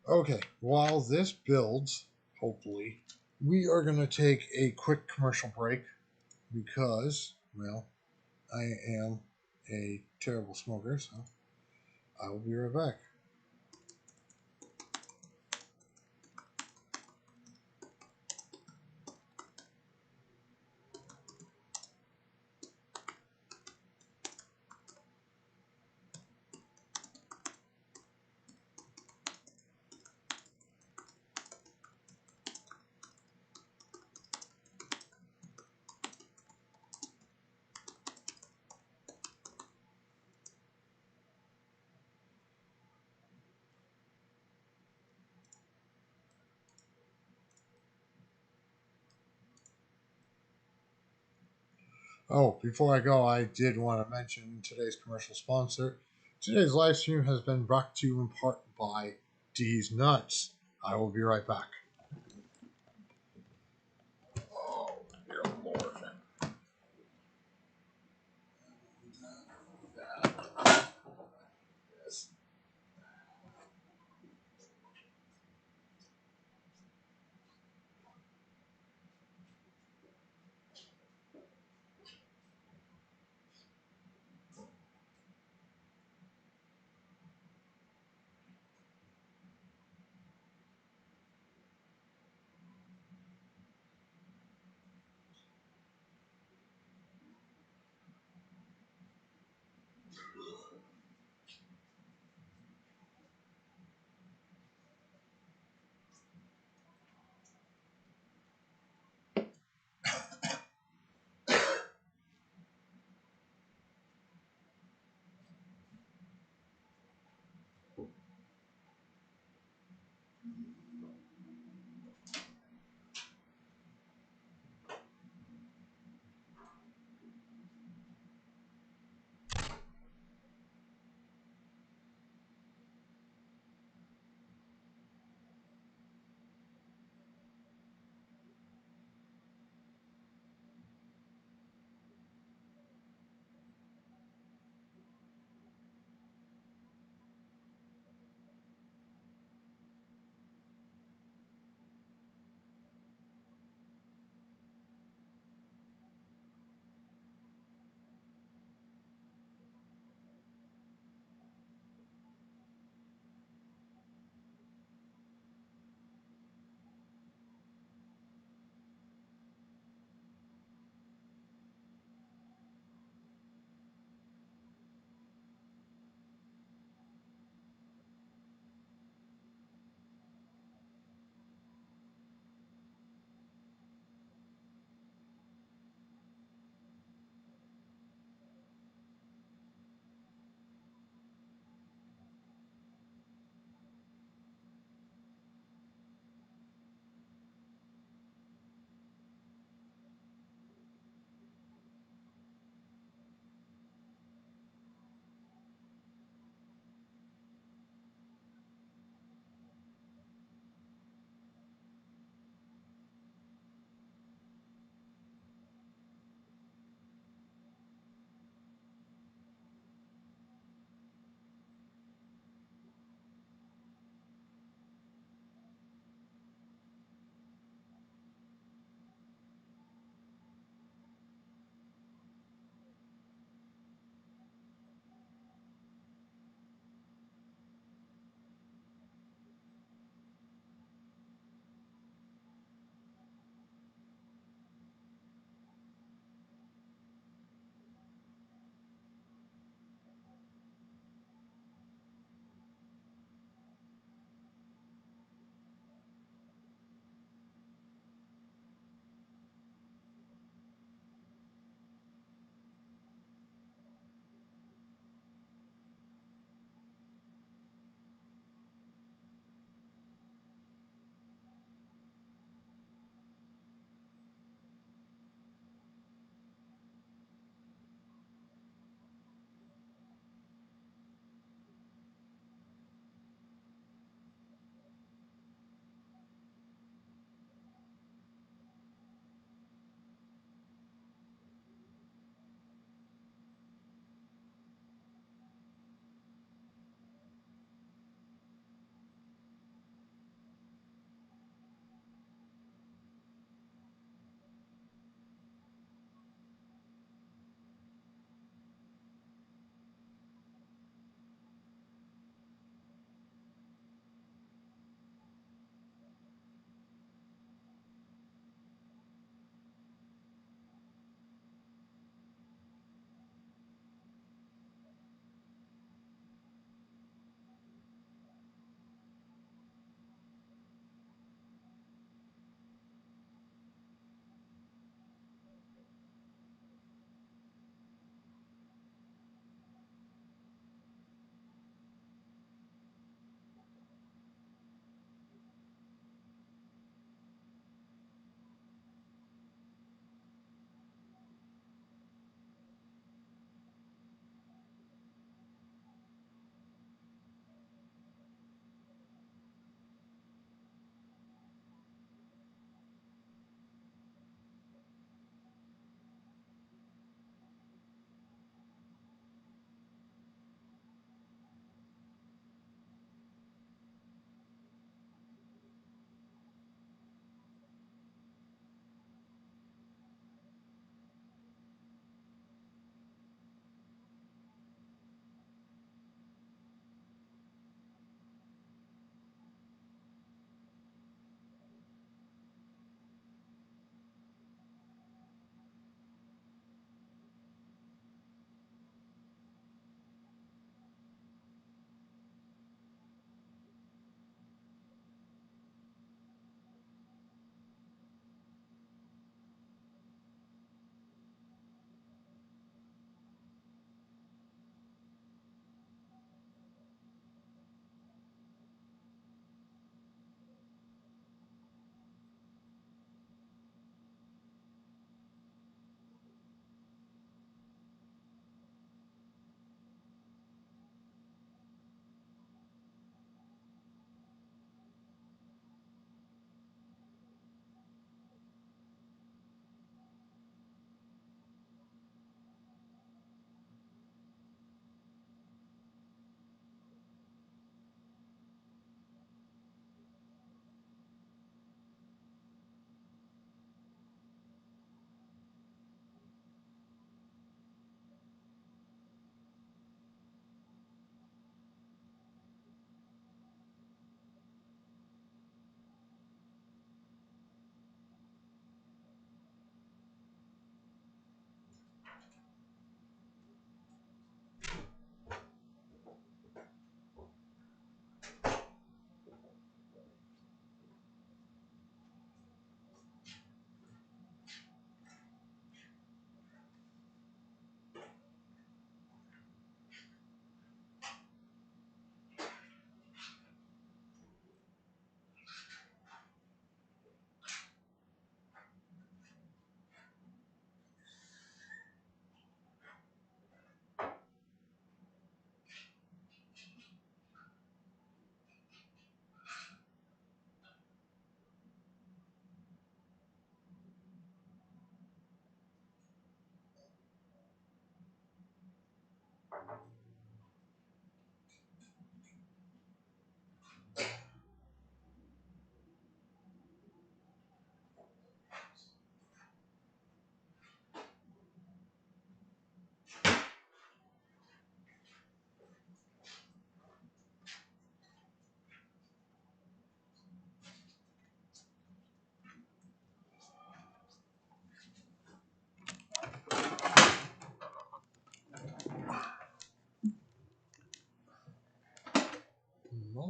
Okay, while this builds, hopefully, we are going to take a quick commercial break because, well, I am a terrible smoker, so I will be right back. Oh, before I go, I did want to mention today's commercial sponsor. Today's live stream has been brought to you in part by D's Nuts. I will be right back. Oh, dear Lord. Yes.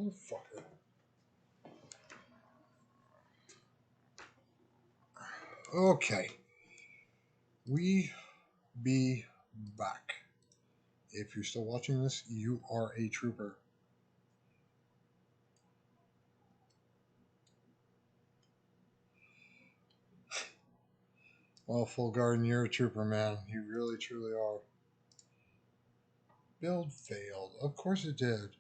Motherfucker. Okay. We be back. If you're still watching this, you are a trooper. Well, Full Garden, you're a trooper, man. You really, truly are. Build failed. Of course it did.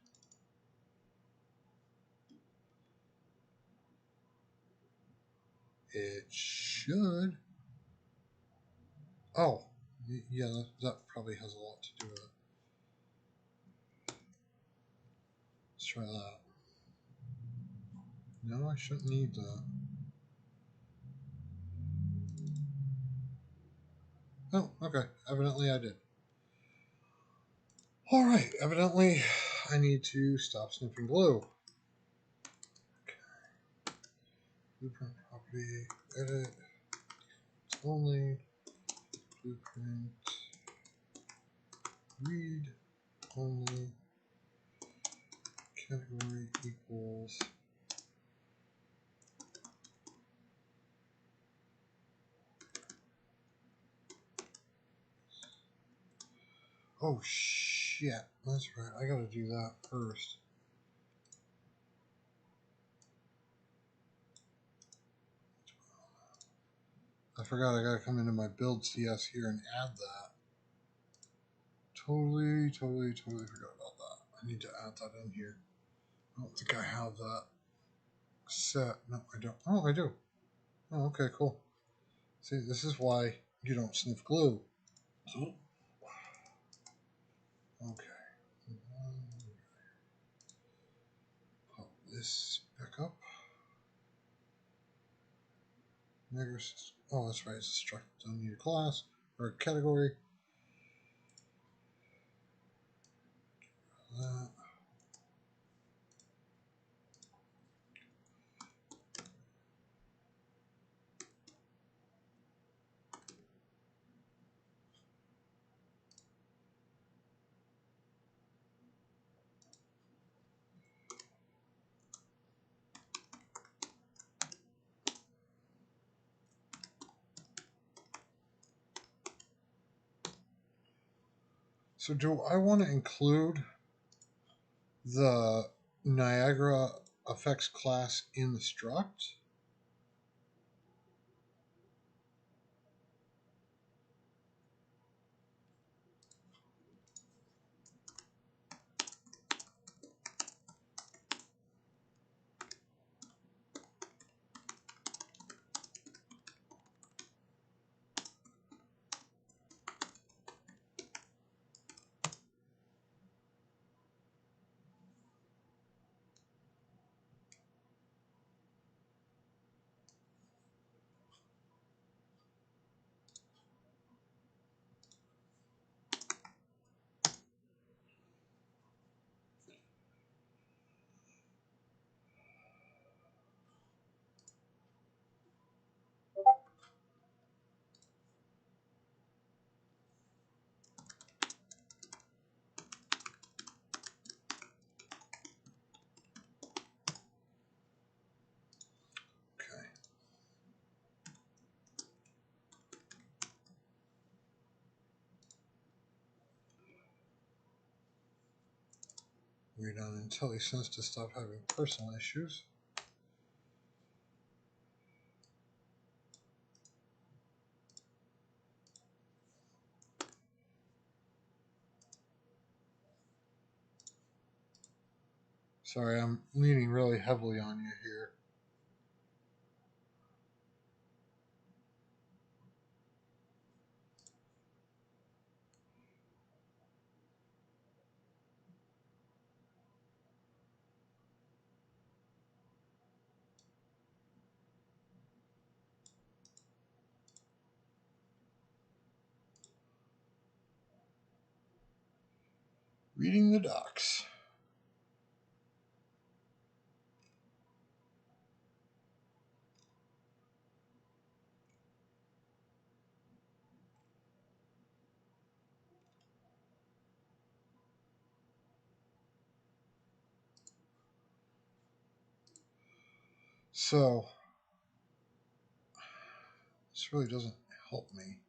It should. Oh, yeah, that probably has a lot to do with it. Let's try that. No, I shouldn't need that. Oh, okay. Evidently I did. Alright, evidently I need to stop sniffing glue. Okay. Blueprint property, edit, only, blueprint, read, only, category equals. Oh shit, that's right, I gotta do that first. I forgot I gotta come into my build CS here and add that. Totally forgot about that. I need to add that in here. I don't think I have that set. No, I don't. Oh, I do. Oh, okay, cool. See, this is why you don't sniff glue. Okay. Pop this back up. Oh, that's right. It's a struct. Don't need a class or a category. That. So, do I want to include the Niagara effects class in the struct? Okay. Read on IntelliSense to stop having personal issues. Sorry, I'm leaning really heavily on you here. Reading the docs. So this really doesn't help me.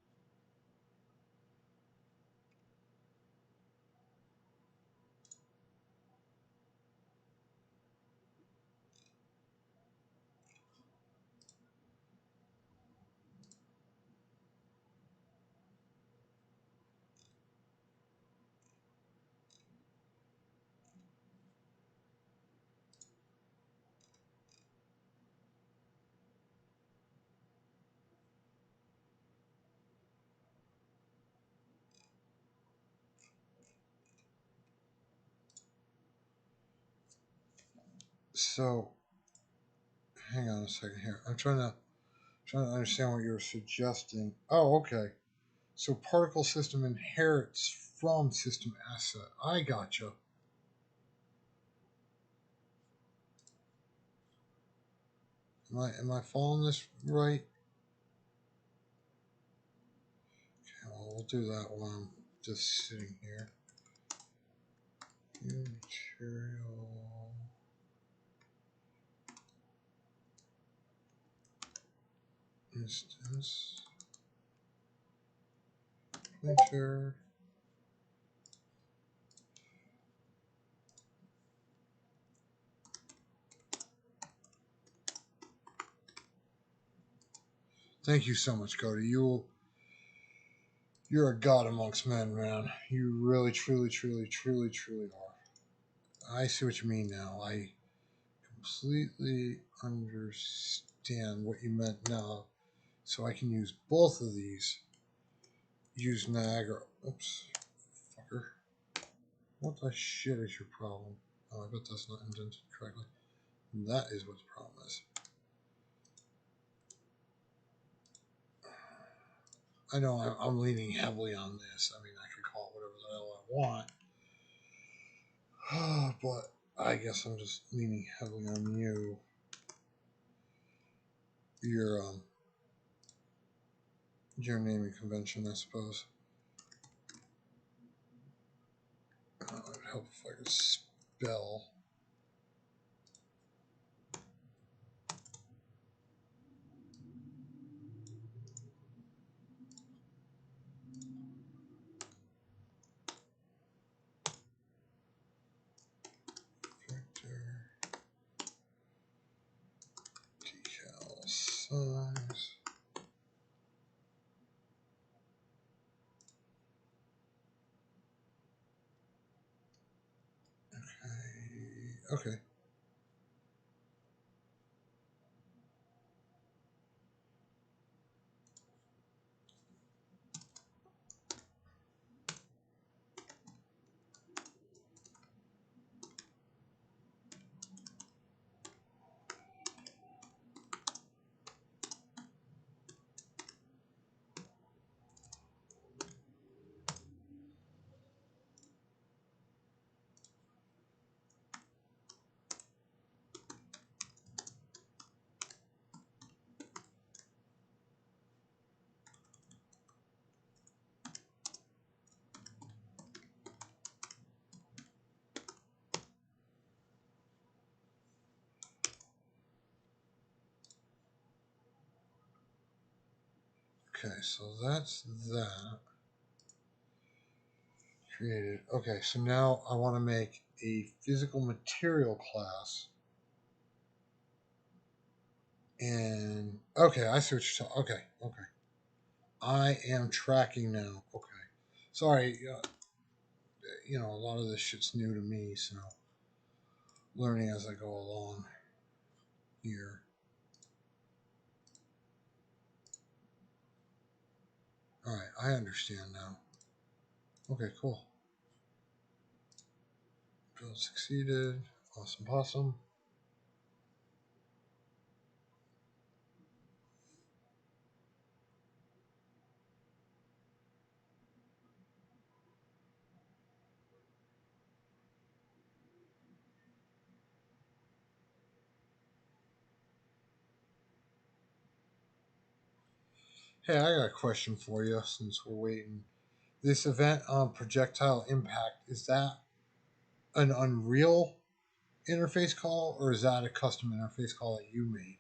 So hang on a second here. I'm trying to understand what you're suggesting. Oh, okay. So particle system inherits from system asset. I gotcha. Am I following this right? Okay, well, we'll do that while I'm just sitting here. Material instance pointer. Thank you so much, Cody. You're a god amongst men, man. You really, truly, truly, truly, truly are. I see what you mean now. I completely understand what you meant now. So I can use both of these. Use Niagara. Oops. Fucker. What the shit is your problem? Oh, I bet that's not indented correctly. That is what the problem is. I know I'm leaning heavily on this. I mean, I could call it whatever the hell I want. But I guess I'm just leaning heavily on you. Your naming convention, I suppose. It would help if I could spell. Vector. Decal size. Okay. Okay, so that's that. Created. Okay, so now I want to make a physical material class. And okay, I see what you're talking. Okay, okay. I am tracking now. Okay. Sorry, a lot of this shit's new to me, so learning as I go along here. All right, I understand now. Okay, cool. Build succeeded. Awesome possum. Hey, I got a question for you since we're waiting. This event on projectile impact, is that an Unreal interface call, or is that a custom interface call that you made?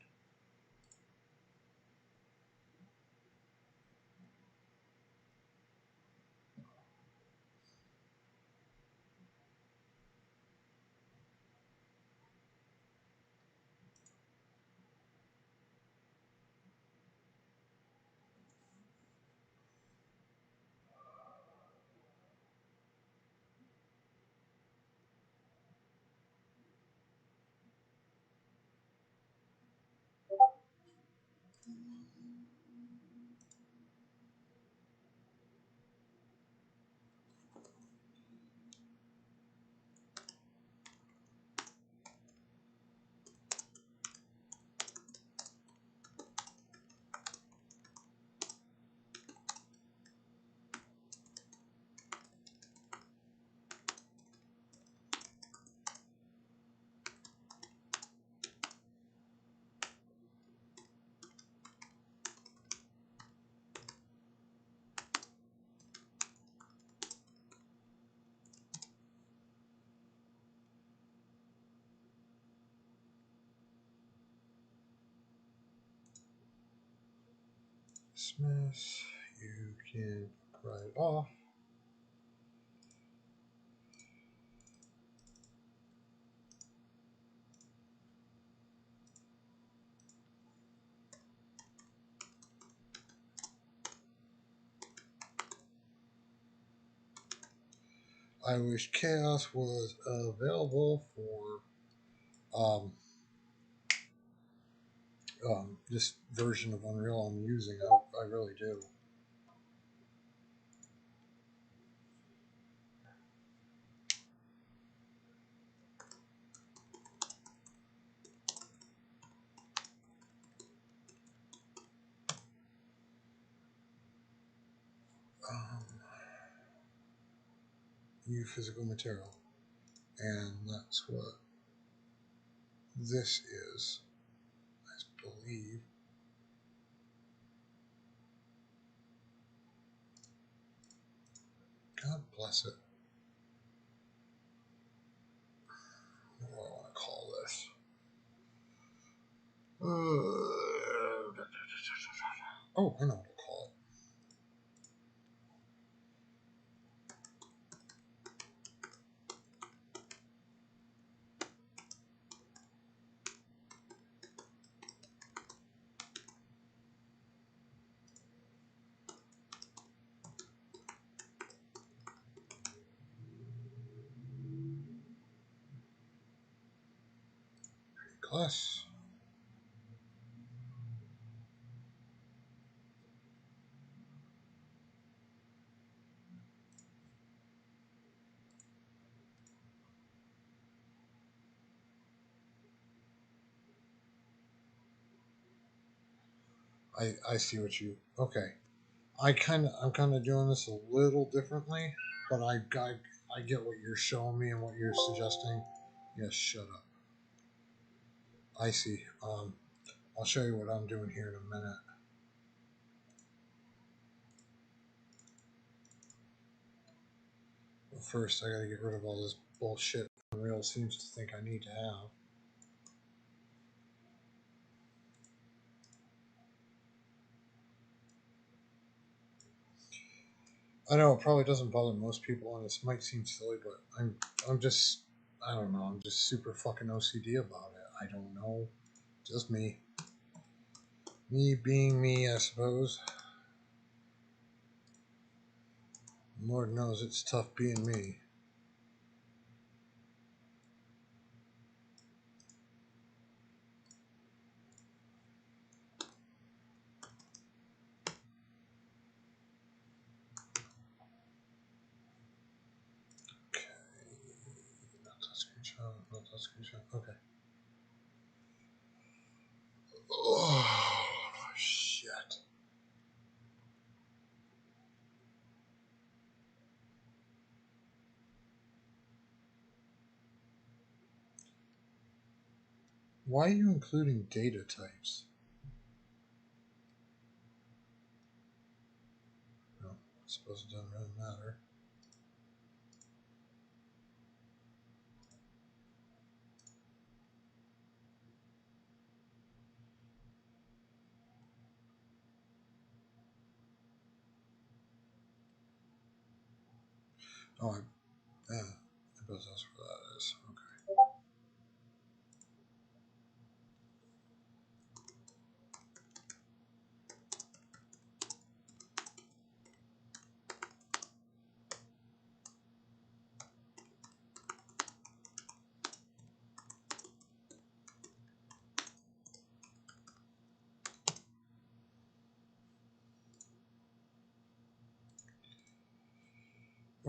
Dismiss. You can write off. I wish Chaos was available for this version of Unreal I'm using. I really do. New physical material. And that's what this is, I believe. God bless it. What do I want to call this? Oh, I know what to call it. Class. I see what you. Okay. I'm kind of doing this a little differently, but I get what you're showing me and what you're suggesting. Yes, shut up. I see. I'll show you what I'm doing here in a minute. But first, I gotta get rid of all this bullshit Unreal seems to think I need to have. I know it probably doesn't bother most people, and this might seem silly, but I'm just I don't know. I'm just super fucking OCD about it. I don't know. Just me. Me being me, I suppose. Lord knows it's tough being me. Okay. Not that screenshot. Not that screenshot. Okay. Oh, shit. Why are you including data types? No, I suppose it doesn't really matter. Oh, yeah, I suppose that's where that is. Okay.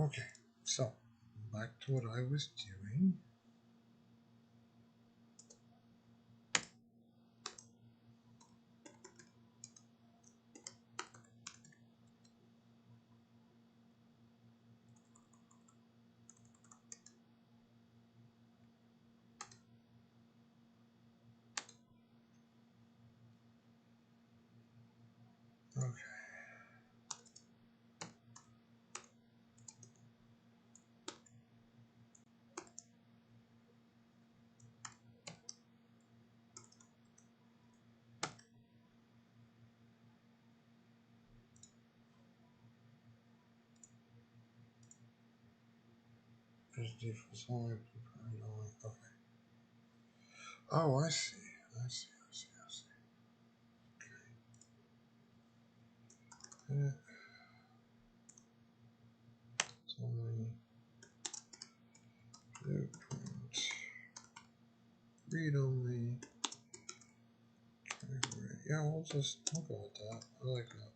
Okay. So back to what I was doing. Okay. There's defaults only. Okay. Oh, I see. I see. I see. I see. Okay. It's only blueprint. Read only. Category. Yeah, we'll go with that. I like that.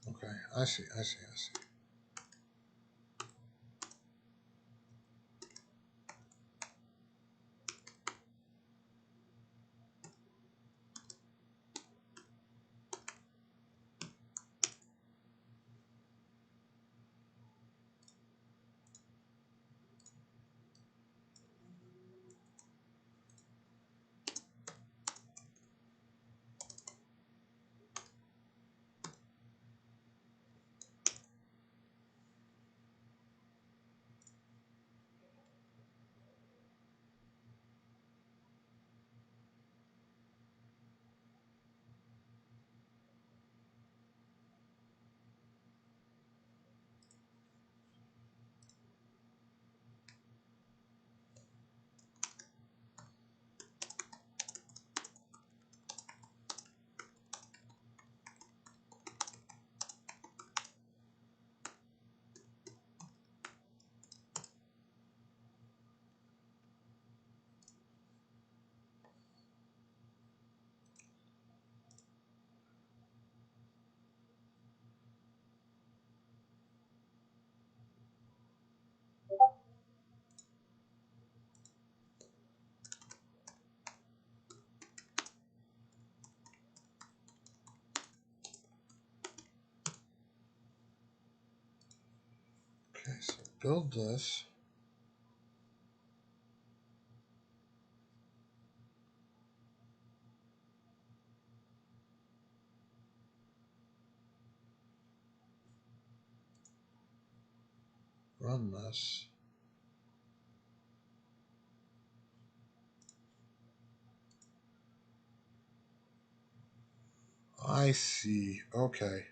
Okay, I see. I see. I see. Okay, so build this. Run this. I see. Okay.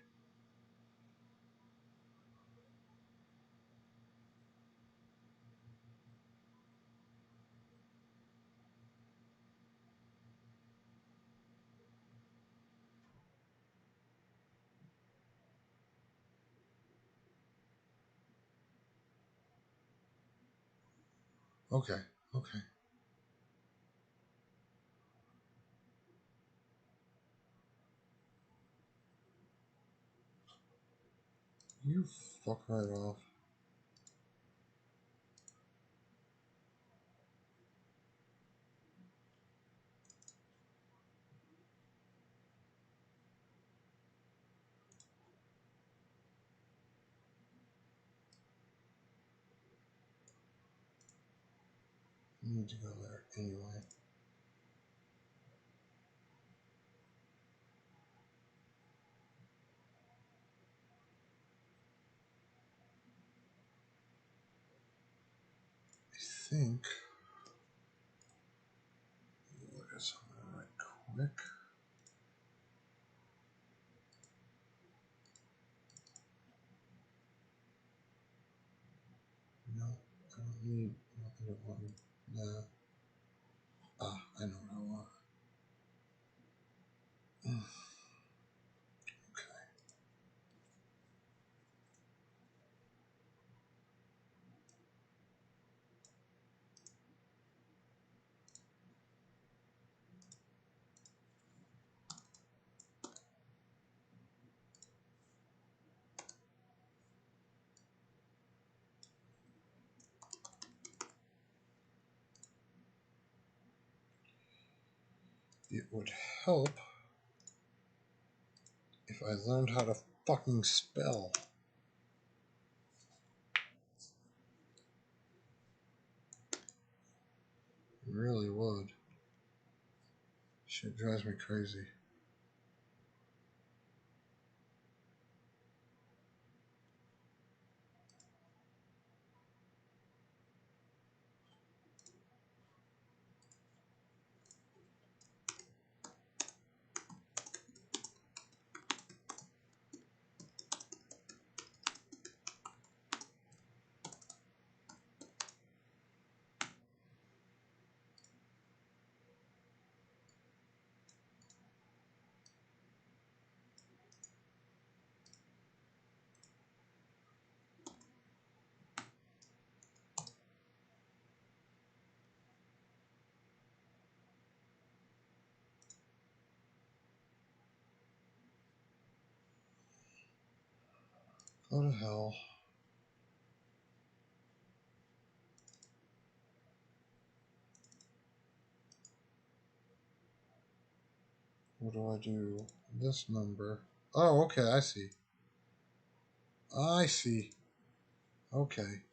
Okay. Okay. You fuck right off. need to go there anyway. I think. Look at something right quick. No, I don't need. I don't want. No. Ah, I know what I want. Okay. It would help if I learned how to fucking spell. It really would. Shit drives me crazy. Go to hell. What do I do? This number. Oh, okay, I see. I see. Okay.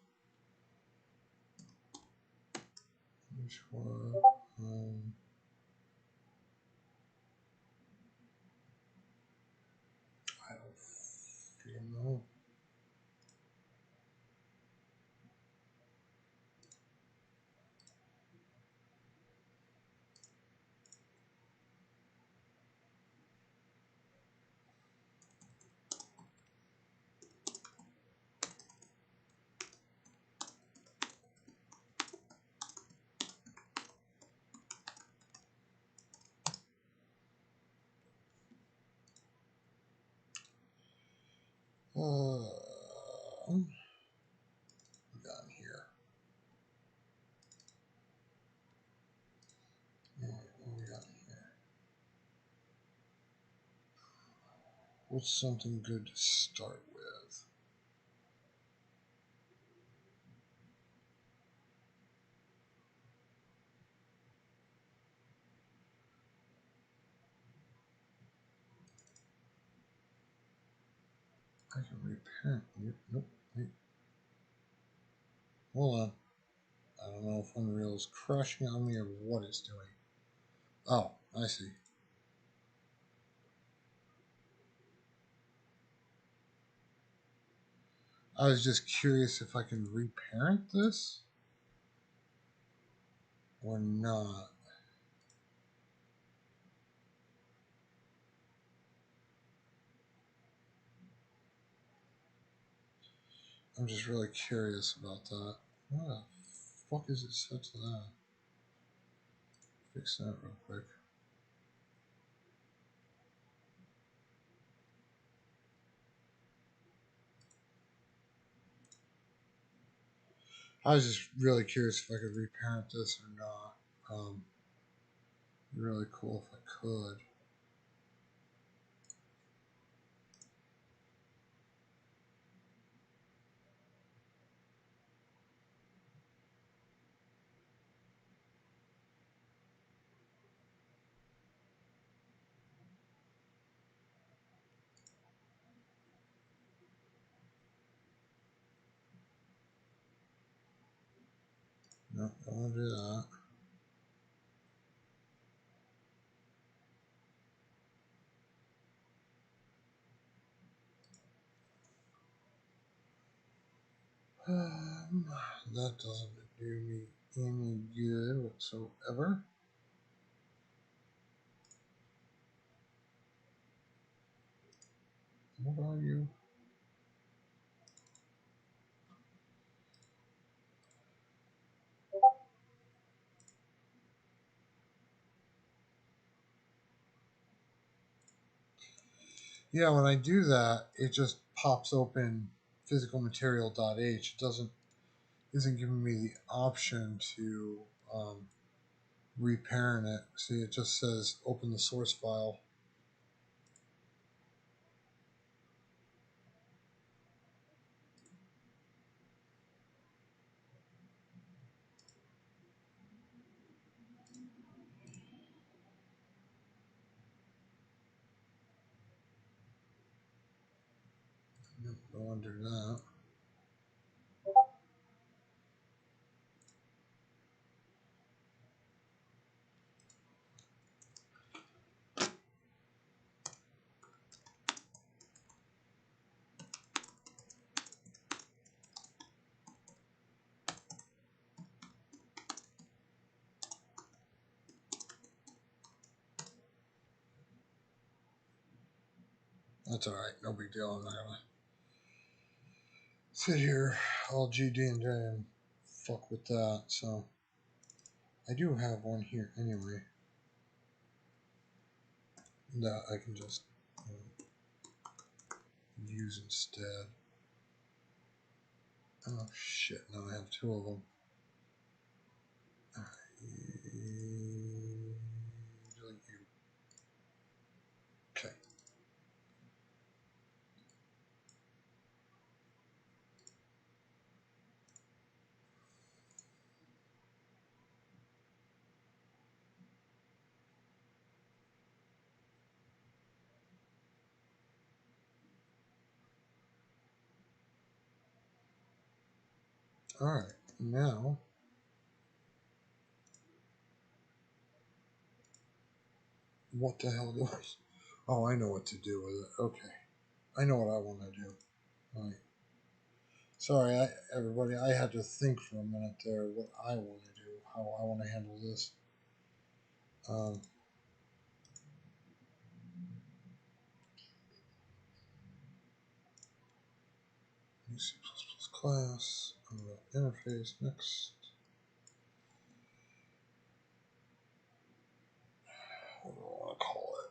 Which one? I don't freaking know. What we got in here? What we got in here? What's something good to start with? I can reparent. Nope. Wait. Hold on. I don't know if Unreal is crashing on me or what it's doing. Oh, I see. I was just curious if I can reparent this or not. I'm just really curious about that. What the fuck is it set to that? Fix that real quick. I was just really curious if I could reparent this or not. It'd be really cool if I could. No, don't want to do that. That doesn't do me any good whatsoever. What are you? Yeah, when I do that, it just pops open physicalmaterial.h. It isn't giving me the option to reparent it. See, it just says open the source file. Don't want to do that. That's alright, no big deal. I'm not gonna sit here all GD and fuck with that. So I do have one here anyway that I can just use instead. Oh shit! Now I have two of them. Okay. All right. Now, what the hell do I? Oh, I know what to do with it. Okay. I know what I want to do. All right. Sorry, everybody. I had to think for a minute there what I want to do, how I want to handle this. C++ class. Interface next. What do I want to call it?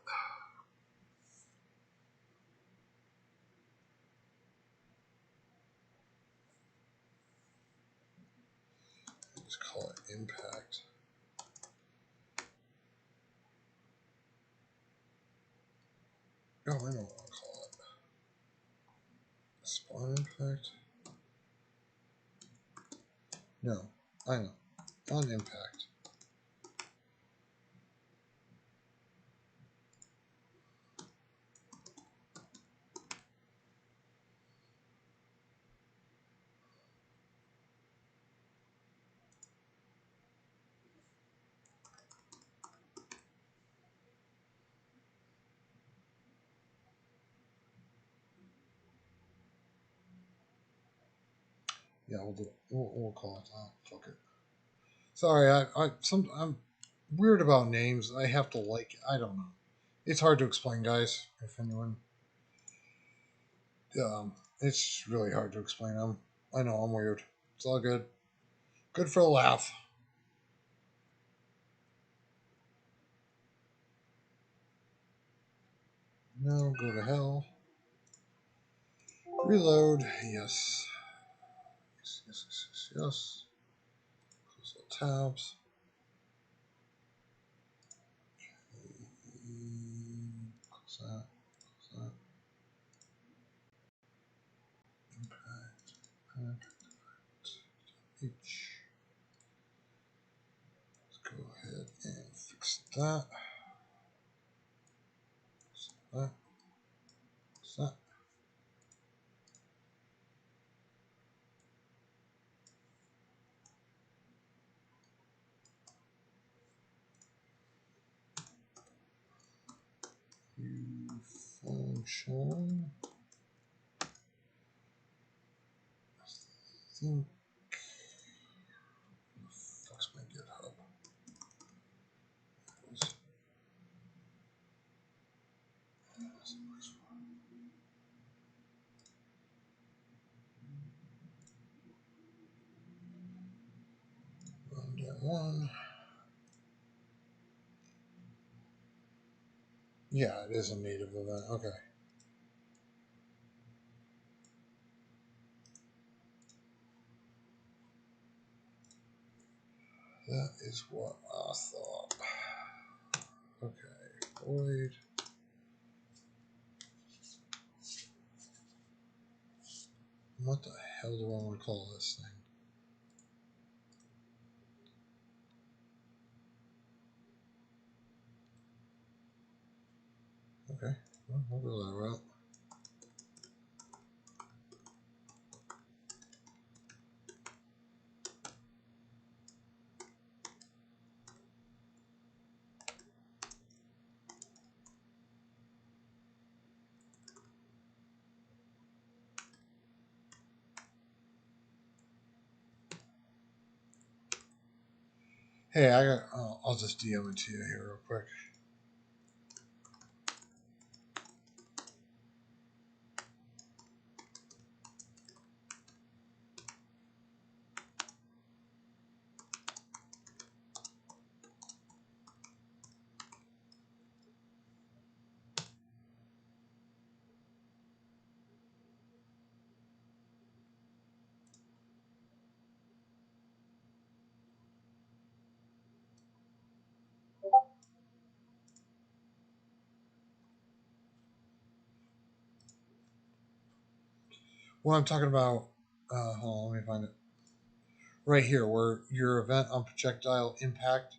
Just call it impact. Oh, I know what I want to call it. Spawn impact. No, I know. On impact. Yeah, we'll do it. We'll call it that. Fuck it. Sorry, I'm weird about names. I have to I don't know. It's hard to explain, guys. If anyone, it's really hard to explain. I know I'm weird. It's all good. Good for a laugh. No, go to hell. Reload. Yes. Yes. Close all tabs. Close that. Close that. Impact. H. Let's go ahead and fix that. Fix that. Fix that. Shine. I think. Fuck's my GitHub? Run down one. Yeah, it is a native event. Okay. That is what I thought. Okay, void. What the hell do I want to call this thing? Okay, well, we'll go that route. Hey, I'll just DM it to you here real quick. What I'm talking about, hold on, let me find it. Right here, where your event on projectile impact.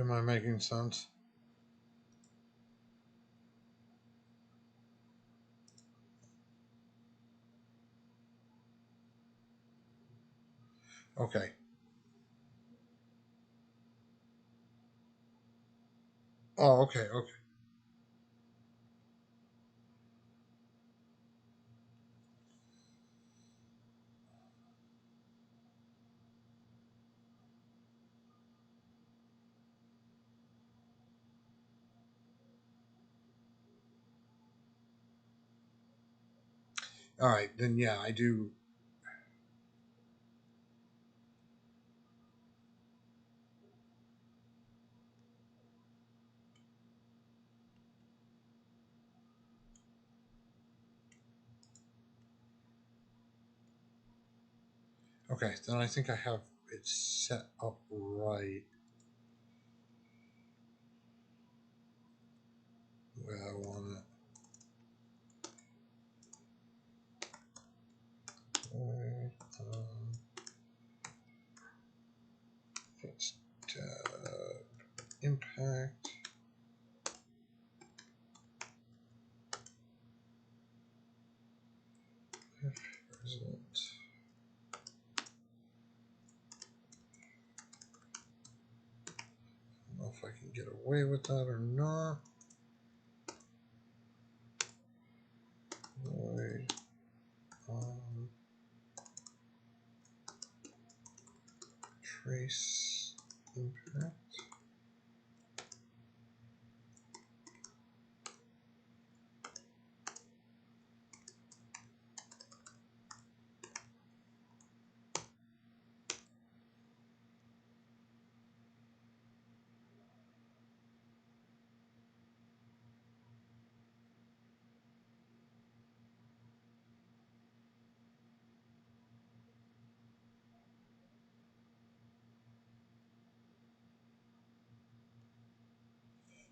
Am I making sense? Okay. Oh, okay, okay. All right, then yeah, I do. Okay, then I think I have it set up right where I want it. It's impact. Result. I don't know if I can get away with that or not. Void. Trace impact.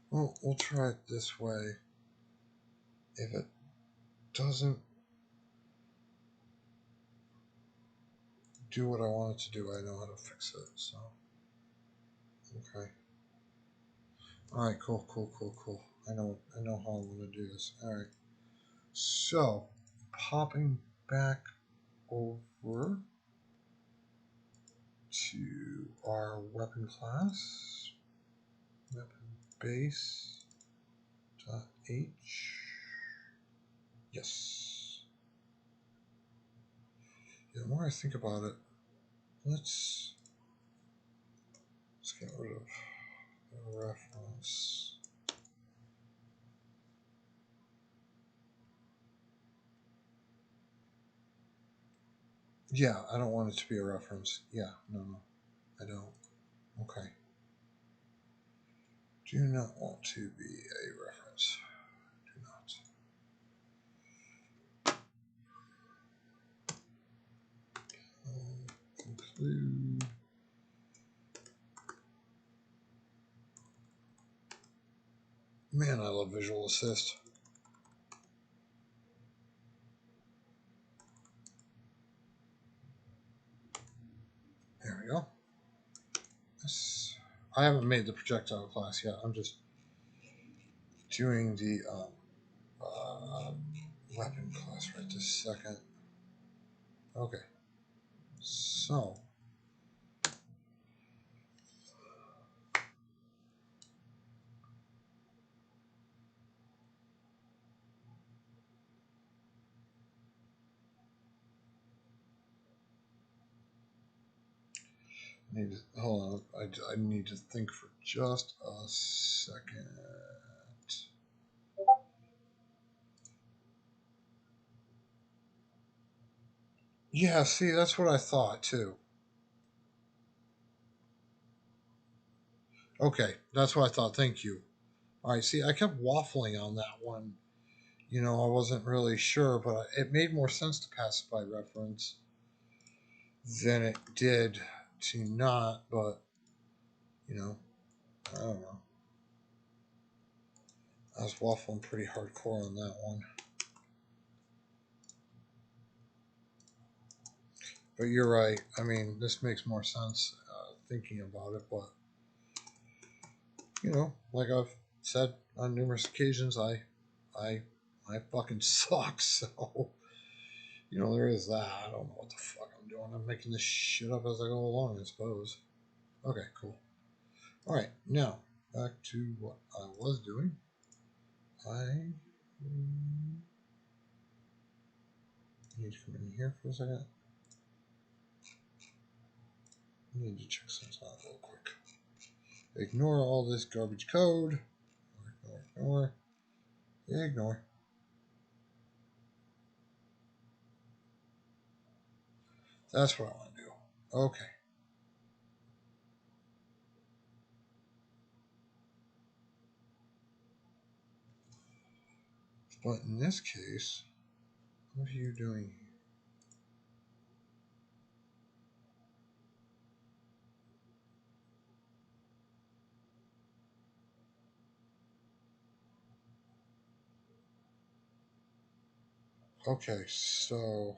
Well, we'll try it this way. If it doesn't do what I want it to do, I know how to fix it. So, okay. All right, cool. I know how I'm gonna do this. All right. So, popping back over to our weapon class, weapon base dot h. Yes. Yeah, the more I think about it, let's get rid of the reference. Yeah, I don't want it to be a reference. Yeah, no, I don't. Okay. Do not want to be a reference. Do not. Include. Man, I love Visual Assist. There we go. I haven't made the projectile class yet. I'm just doing the weapon class right this second. Okay. So. Hold on. I need to think for just a second. Yeah, see, that's what I thought too. Okay, that's what I thought. Thank you. All right, see, I kept waffling on that one. You know, I wasn't really sure, but it made more sense to pass it by reference than it did to not. But, you know, I don't know. I was waffling pretty hardcore on that one. But you're right. I mean, this makes more sense thinking about it. But, you know, like I've said on numerous occasions, I fucking suck. So, you know, there is that. I don't know what the fuck I'm doing. I'm making this shit up as I go along, I suppose. Okay, cool. All right, now back to what I was doing. I need to come in here for a second. I need to check something out real quick. Ignore all this garbage code. Ignore. That's what I want to do. Okay. But in this case, what are you doing here? Okay, so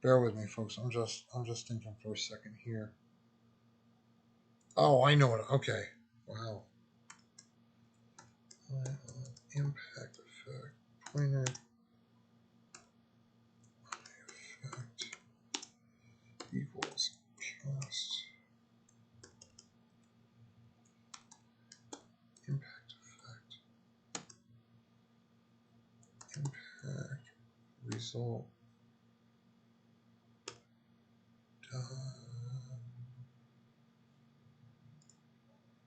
bear with me, folks. I'm just thinking for a second here. Oh, I know it. Okay. Wow. Impact effect pointer effect equals cast impact effect impact result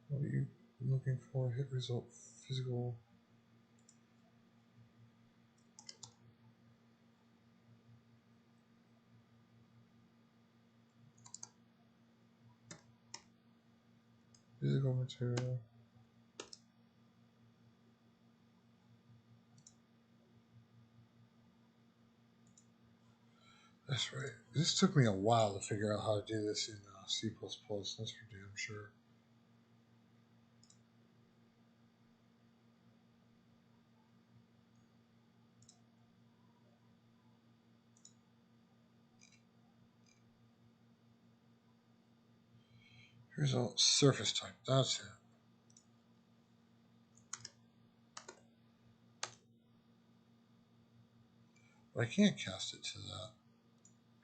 what are you looking for? Hit result physical material. That's right. This took me a while to figure out how to do this in C++. That's for damn sure. Here's a surface type. That's it. But I can't cast it to that.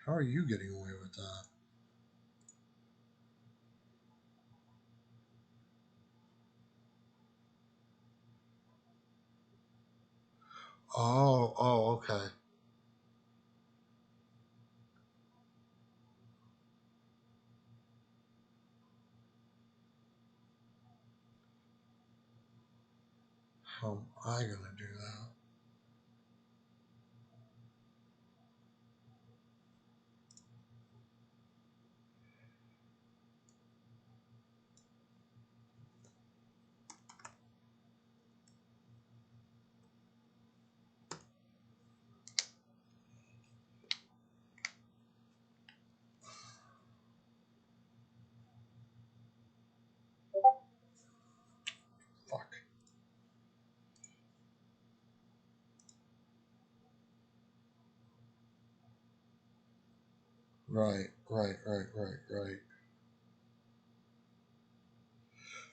How are you getting away with that? Oh, okay. How am I gonna do that? Fuck. Right.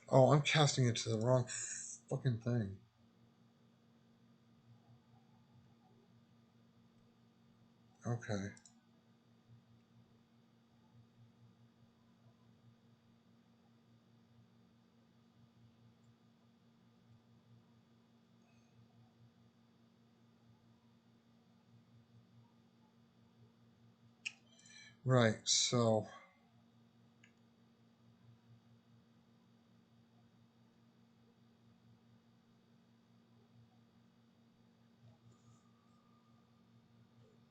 Oh, I'm casting it to the wrong fucking thing. Okay. Right. So,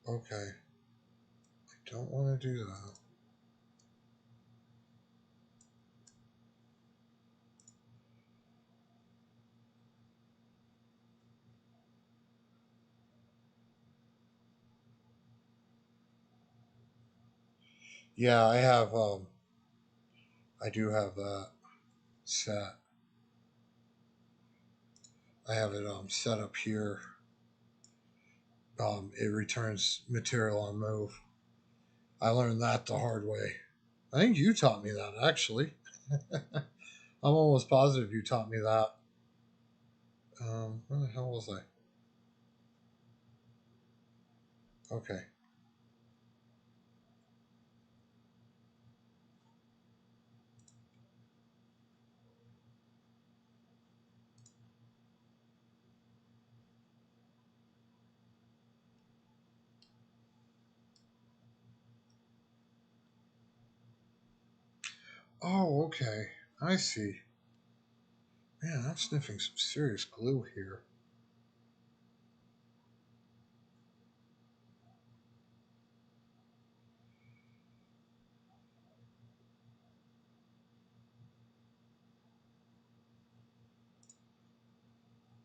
okay. I don't want to do that. Yeah, I have. I do have that set. I have it set up here. It returns material on move. I learned that the hard way. I think you taught me that actually. I'm almost positive you taught me that. Where the hell was I? Okay. Oh, okay. I see. Man, I'm sniffing some serious glue here.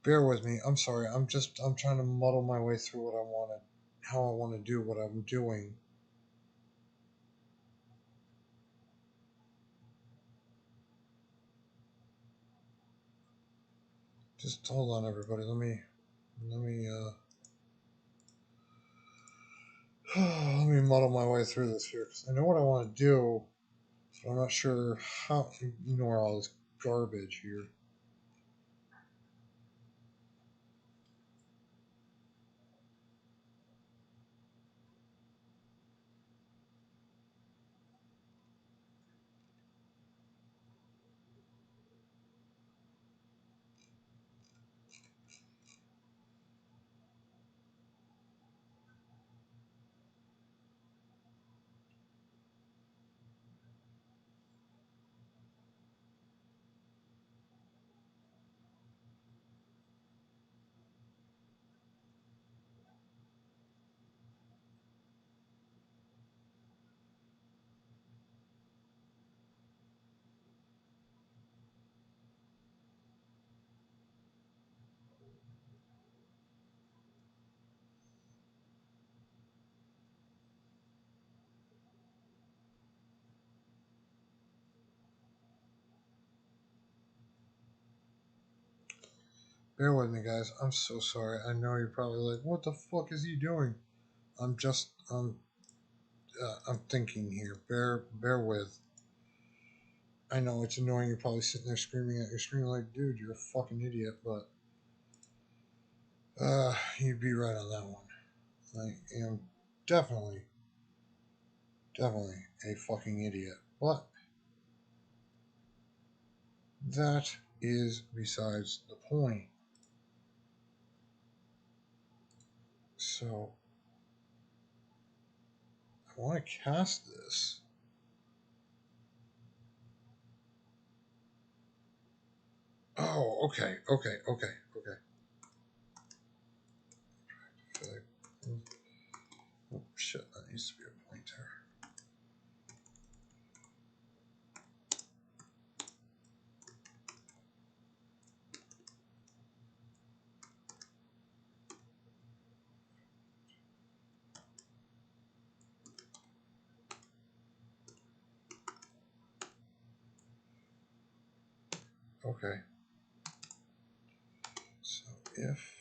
Bear with me. I'm sorry. I'm trying to muddle my way through what I want to, how I want to do what I'm doing. Just hold on, everybody. Let me let me muddle my way through this here because I know what I want to do, but I'm not sure how. Ignore all this garbage here. Bear with me, guys. I'm so sorry. I know you're probably like, "What the fuck is he doing?" I'm just, I'm thinking here. Bear with. I know it's annoying. You're probably sitting there screaming at your screen like, dude, you're a fucking idiot. But you'd be right on that one. I am definitely, definitely a fucking idiot. But that is besides the point. So I want to cast this. Oh, okay, okay, okay, okay. Oh shit, that needs to be a pointer. Okay. So if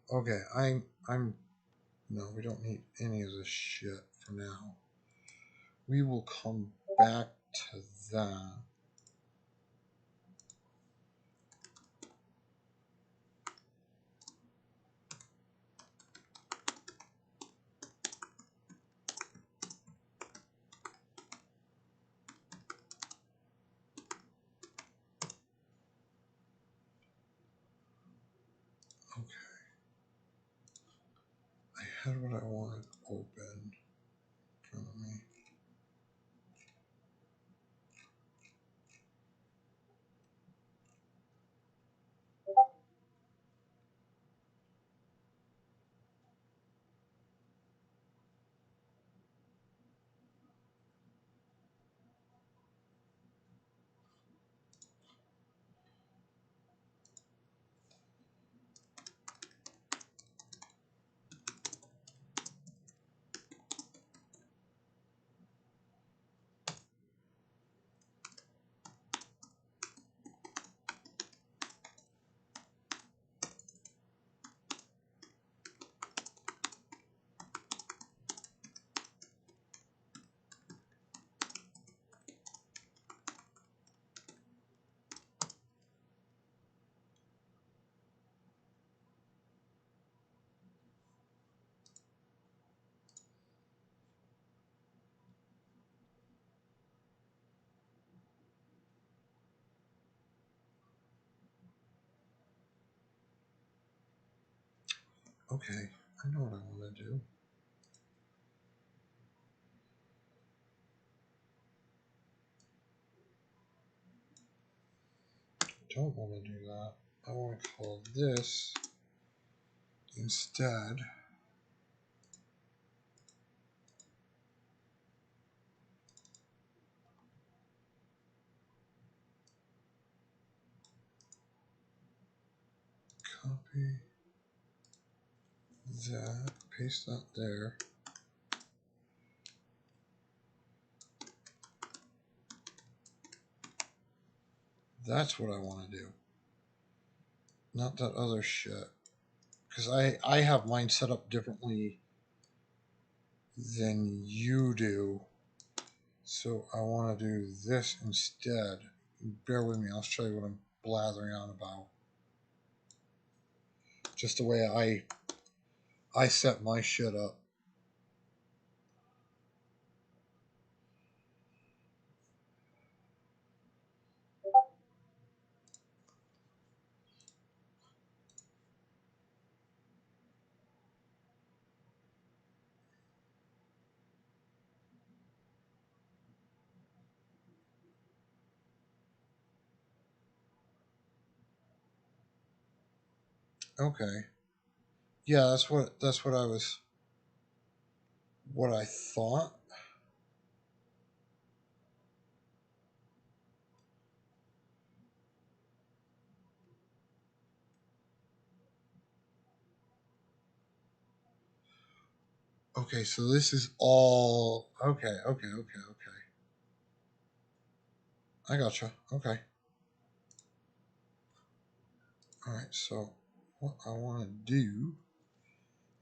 okay, I'm no, we don't need any of this shit for now. We will come back to that. Okay. I had what I wanted open in front of me. Okay, I know what I want to do. Don't want to do that. I want to call this instead copy that, paste that there. That's what I want to do. Not that other shit. Because I have mine set up differently than you do. So I want to do this instead. Bear with me, I'll show you what I'm blathering on about. Just the way I set my shit up. Okay. Yeah, that's what I thought. Okay, so this is all okay. I gotcha. Okay. All right. So what I want to do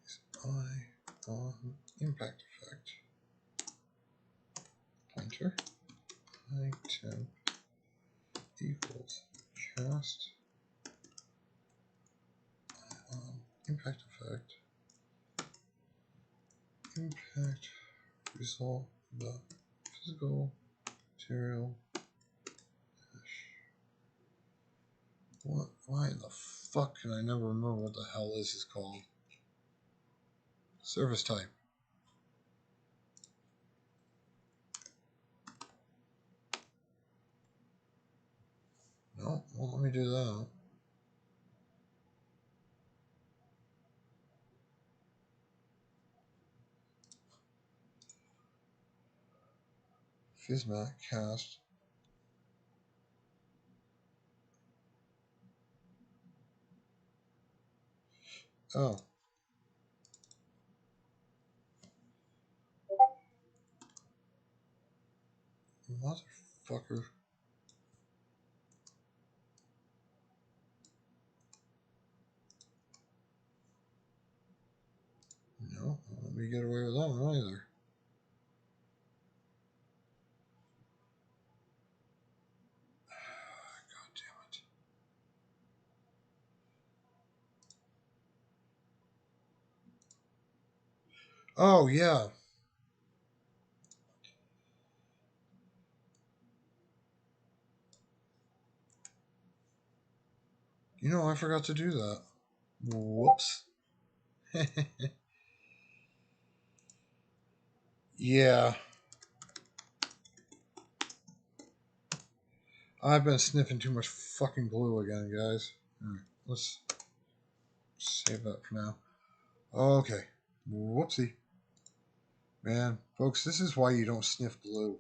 is I on impact effect pointer item equals cast impact effect impact result the physical material. What? Why in the fuck can I never remember what the hell this is called? Service type. No, well, let me do that. Fizmat cast. Oh, motherfucker. No, let me get away with that one either. God damn it. Oh, yeah. You know, I forgot to do that. Whoops. Yeah. I've been sniffing too much fucking glue again, guys. Alright, let's save that for now. Okay. Whoopsie. Man, folks, this is why you don't sniff glue.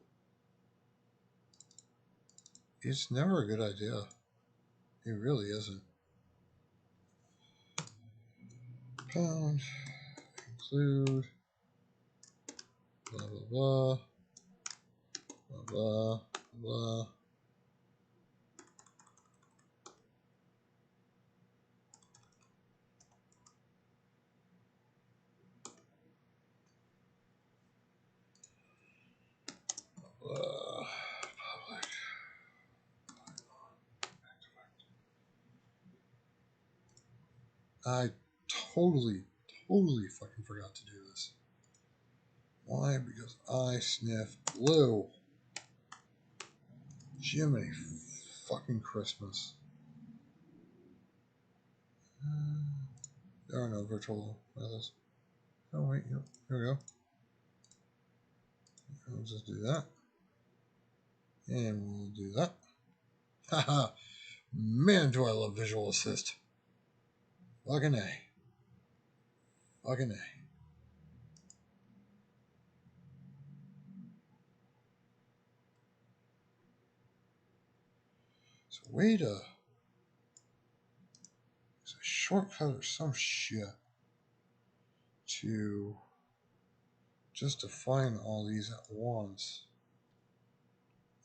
It's never a good idea. It really isn't. Pound. Include. Blah, blah, blah. Blah, blah, blah. Public. I totally fucking forgot to do this. Why? Because I sniff glue. Jiminy fucking Christmas. There are no virtual methods. Oh wait, yep. Here we go. We'll just do that. And we'll do that. Haha. Man, do I love Visual Assist. Fucking A. Fucking A. So way to... It's a shortcut or some shit to just define all these at once.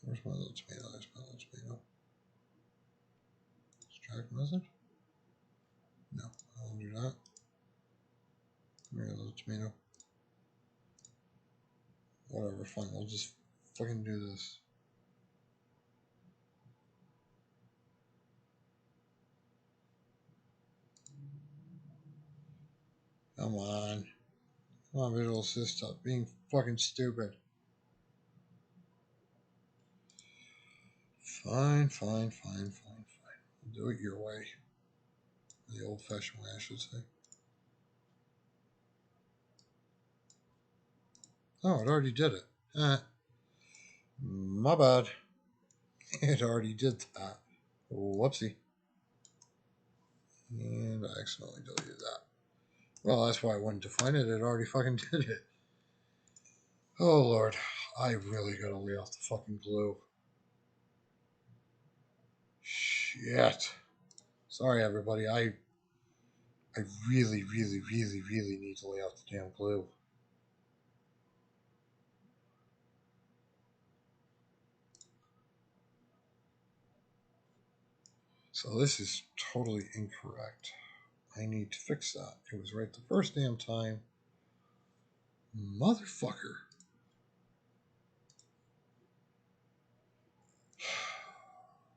Where's my little tomato? There's my little tomato. Extract message? No, I won't do that. Come here, little tomato. Whatever, fine. We'll just fucking do this. Come on. Come on, Visual Assist, stop being fucking stupid. Fine, fine, fine, fine, fine. We'll do it your way. The old-fashioned way, I should say. Oh, it already did it. My bad. It already did that. Whoopsie. And I accidentally deleted that. Well, that's why I wouldn't define it. It already fucking did it. Oh, Lord. I really gotta lay off the fucking glue. Shit. Sorry, everybody. I really, really, really, really need to lay off the damn glue. So this is totally incorrect. I need to fix that. It was right the first damn time. Motherfucker.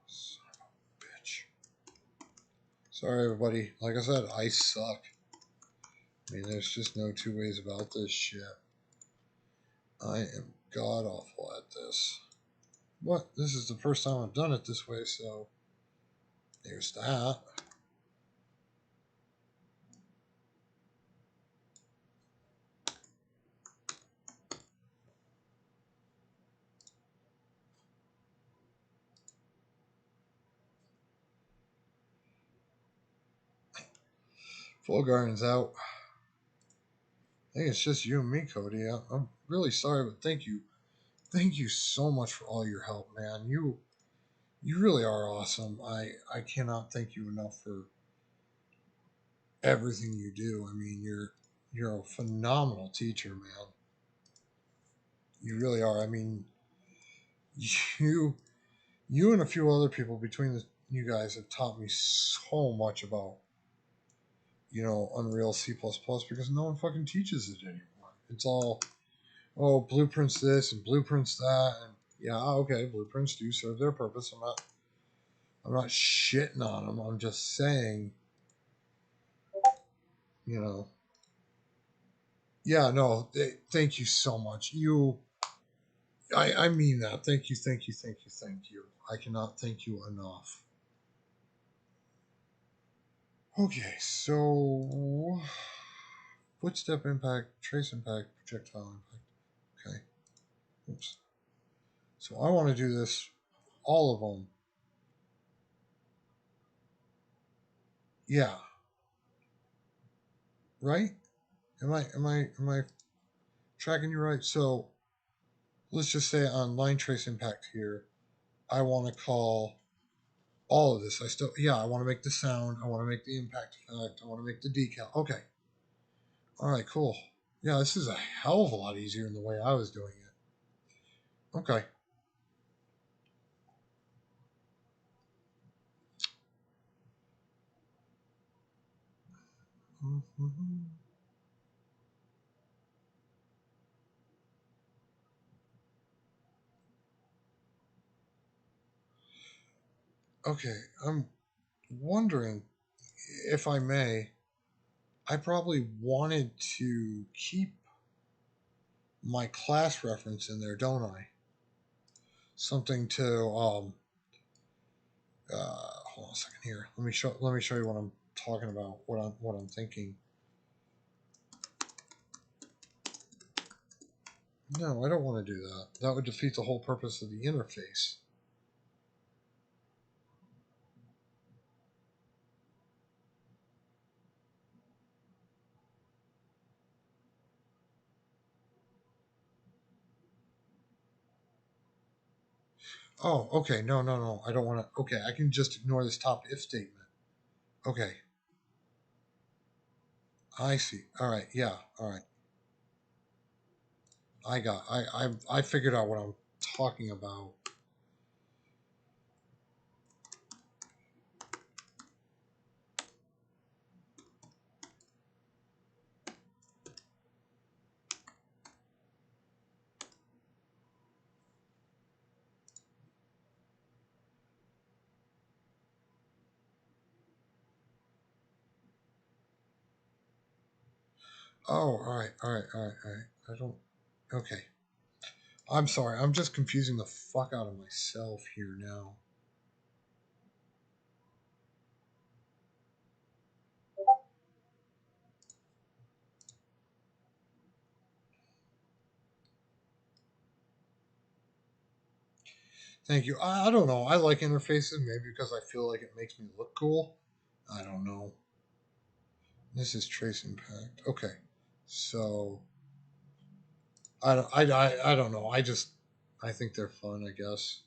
Son of a bitch. Sorry, everybody. Like I said, I suck. I mean, there's just no two ways about this shit. I am god awful at this. But this is the first time I've done it this way, so there's that. Full Garden's out. I think it's just you and me, Cody. I'm really sorry, but thank you. Thank you so much for all your help, man. You really are awesome. I cannot thank you enough for everything you do. I mean, you're a phenomenal teacher, man. You really are. I mean, you you and a few other people between you guys have taught me so much about Unreal C++ because no one fucking teaches it anymore. It's all blueprints this and blueprints that, and yeah, okay, blueprints do serve their purpose. I'm not shitting on them. I'm just saying, you know, yeah, no, thank you so much. I mean that. Thank you, thank you, thank you, thank you. I cannot thank you enough. Okay, so footstep impact, trace impact, projectile impact. Okay. Oops. So I want to do this, all of them. Yeah. Right? Am I tracking you right? So let's just say on line trace impact here, I want to call all of this. I want to make the sound. I want to make the impact effect. I want to make the decal. Okay. All right, cool. Yeah, this is a hell of a lot easier than the way I was doing it. Okay. Mm-hmm. Okay, I'm wondering if I may. I probably wanted to keep my class reference in there, don't I? Something to hold on a second here. Let me show you what I'm talking about. What I'm thinking. No, I don't want to do that. That would defeat the whole purpose of the interface. Oh, okay. No, no, no. I don't want to. Okay, I can just ignore this top if statement. Okay, I see. All right. Yeah. All right. I figured out what I'm talking about. Oh, all right. All right. All right. All right. I don't. Okay. I'm sorry. I'm just confusing the fuck out of myself here now. Thank you. I don't know. I like interfaces maybe because I feel like it makes me look cool. I don't know. This is trace impact. Okay. So I don't know. I think they're fun, I guess.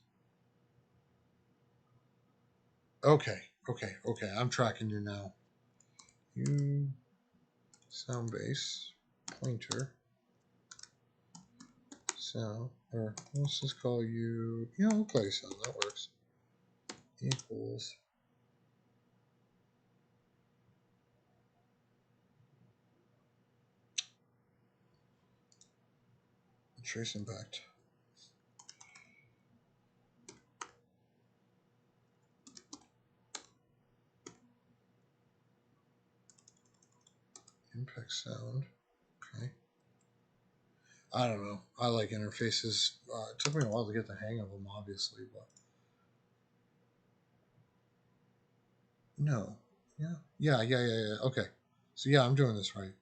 Okay. Okay. Okay. I'm tracking you now. You sound base pointer sound or let's just call you we'll call you sound, that works. Equals trace impact. Impact sound. Okay. I don't know. I like interfaces. It took me a while to get the hang of them, obviously, but no. Yeah. Yeah. Yeah. Yeah. Yeah. Okay. So yeah, I'm doing this right.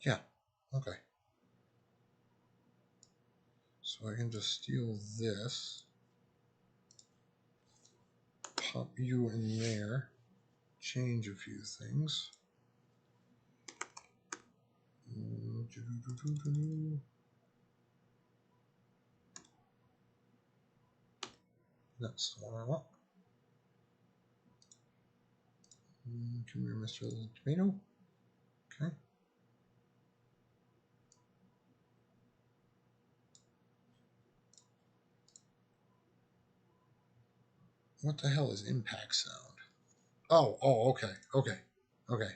Yeah. Okay. So I can just steal this, pop you in there, change a few things. That's the one I want. Come here, Mr. Tomato. Okay. What the hell is impact sound? Oh, oh, okay, okay, okay.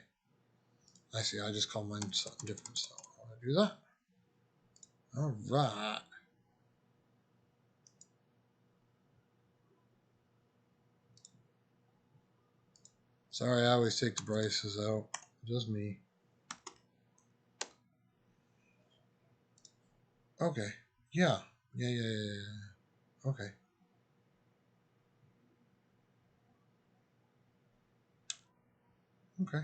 I see. I just call mine something different, so I want to do that. All right. Sorry, I always take the braces out. Just me. Okay. Yeah. Yeah, yeah, yeah, yeah. Okay. Okay.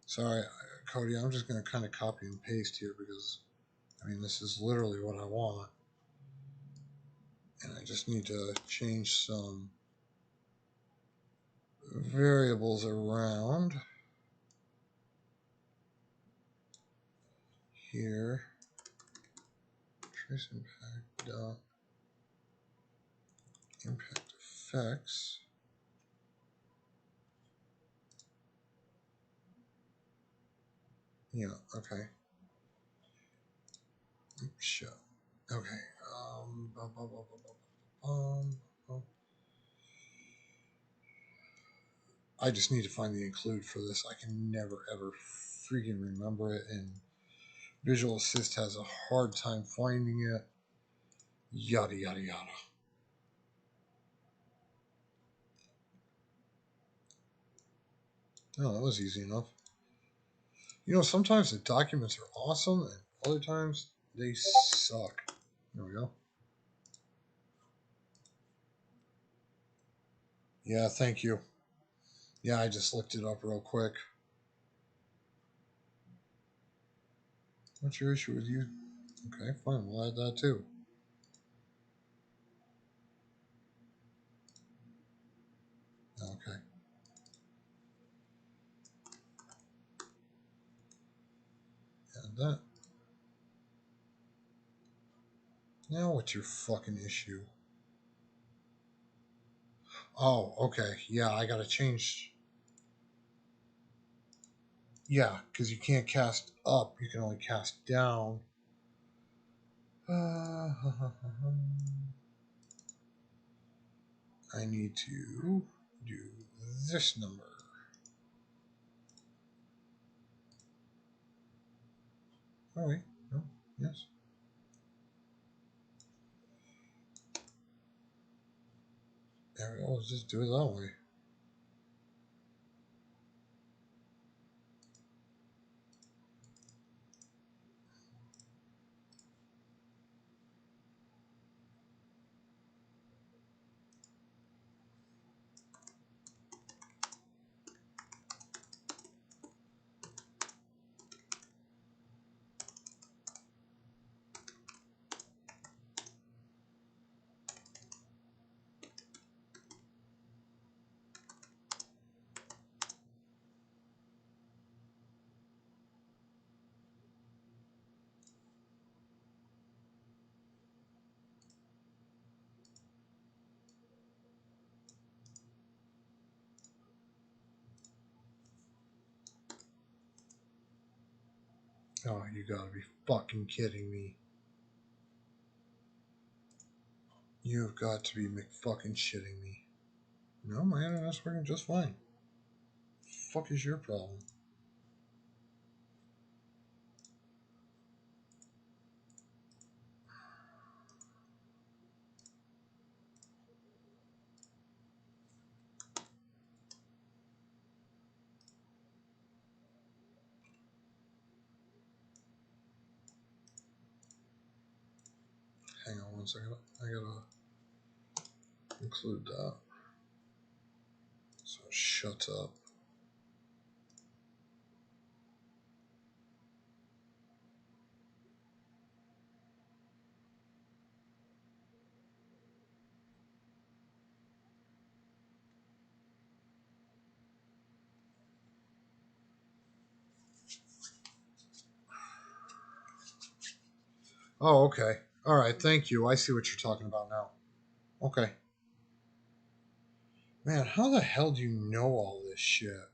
Sorry, Cody. I'm just going to kind of copy and paste here because, I mean, this is literally what I want. And I just need to change some variables around here. Trace impact dot impact effects. Yeah, okay. Show. Okay. Bum, bum, bum, bum, bum. I just need to find the include for this. I can never ever freaking remember it, and Visual Assist has a hard time finding it. Yada yada yada. Oh, that was easy enough. Sometimes the documents are awesome, and other times they suck. There we go. Yeah, thank you. Yeah, I just looked it up real quick. What's your issue with you? Okay, fine. We'll add that too. Okay, add that. Now, what's your fucking issue? Oh, okay. Yeah, I gotta change. Yeah, because you can't cast up. You can only cast down. I need to do this number. Oh, wait. No. Yes. There we go. Let's just do it that way. Oh, you gotta be fucking kidding me. You've got to be McFucking shitting me. No, my internet's working just fine. Fuck is your problem? Hang on one second. I gotta include that. So shut up. Oh, okay. All right. Thank you. I see what you're talking about now. Okay. Man, how the hell do you know all this shit?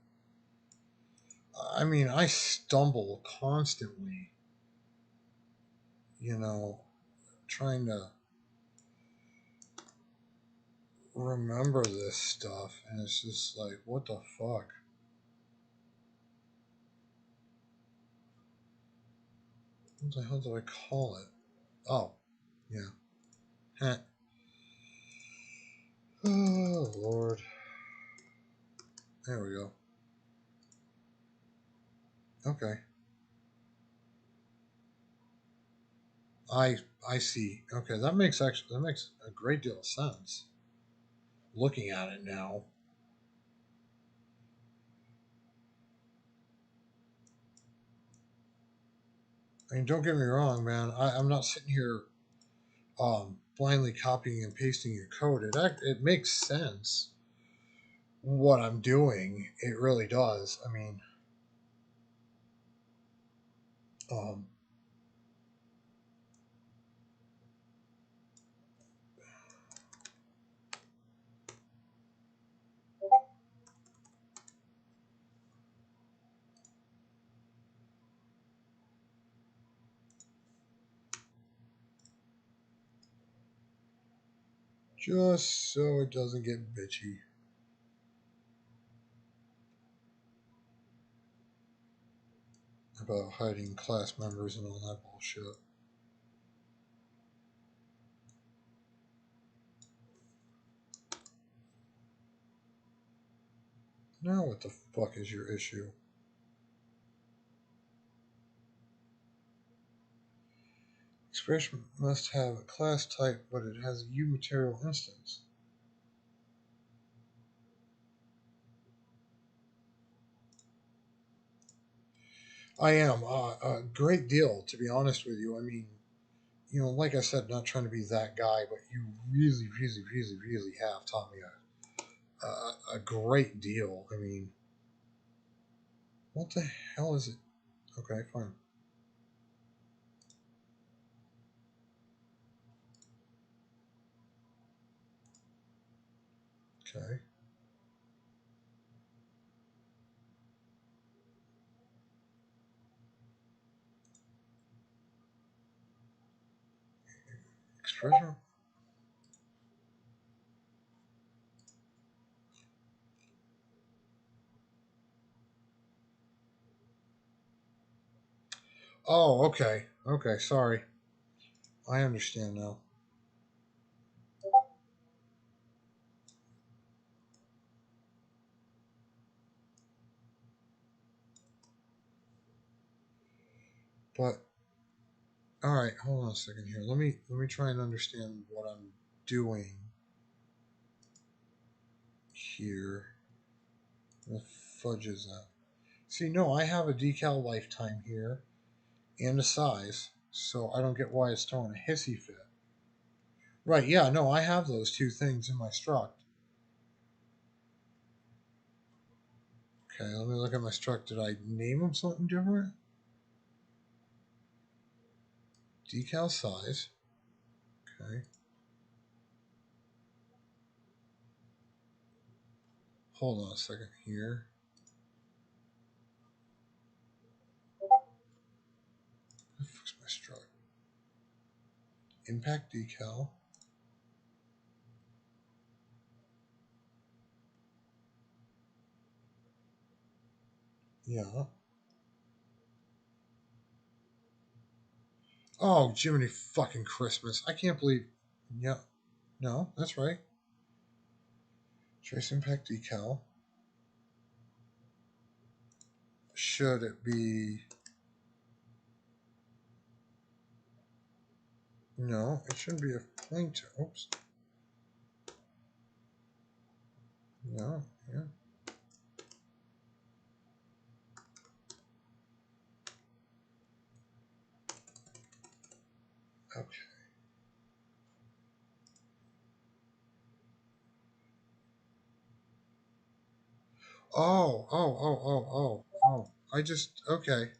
I mean, I stumble constantly, you know, trying to remember this stuff, and it's just like, what the fuck? What the hell did I call it? Oh, yeah. Heh. Oh, Lord. There we go. Okay. I I see. Okay, that makes a great deal of sense. Looking at it now. I mean, don't get me wrong, man. I'm not sitting here blindly copying and pasting your code. It makes sense what I'm doing. It really does. I mean, um, just so it doesn't get bitchy about hiding class members and all that bullshit. Now, what the fuck is your issue? Expression must have a class type, but it has a U material instance. I am a great deal, to be honest with you. I mean, like I said, not trying to be that guy, but you really, really, really, really have taught me a great deal. I mean, what the hell is it? Okay, fine. Okay. Expression. Oh, okay. Okay, sorry. I understand now. But all right, hold on a second here. Let me try and understand what I'm doing here. The fudge is that? See, no, I have a decal lifetime here and a size, so I don't get why it's throwing a hissy fit. Right, yeah, no, I have those two things in my struct. Okay, let me look at my struct. Did I name them something different? Decal size. Okay, hold on a second here. Fix my struct. Impact decal. Yeah. Oh, Jiminy fucking Christmas. I can't believe. Yeah. No, that's right. Trace impact decal. Should it be. No, it shouldn't be a pointer. Oops. No, yeah. Okay. Oh. I just. Okay.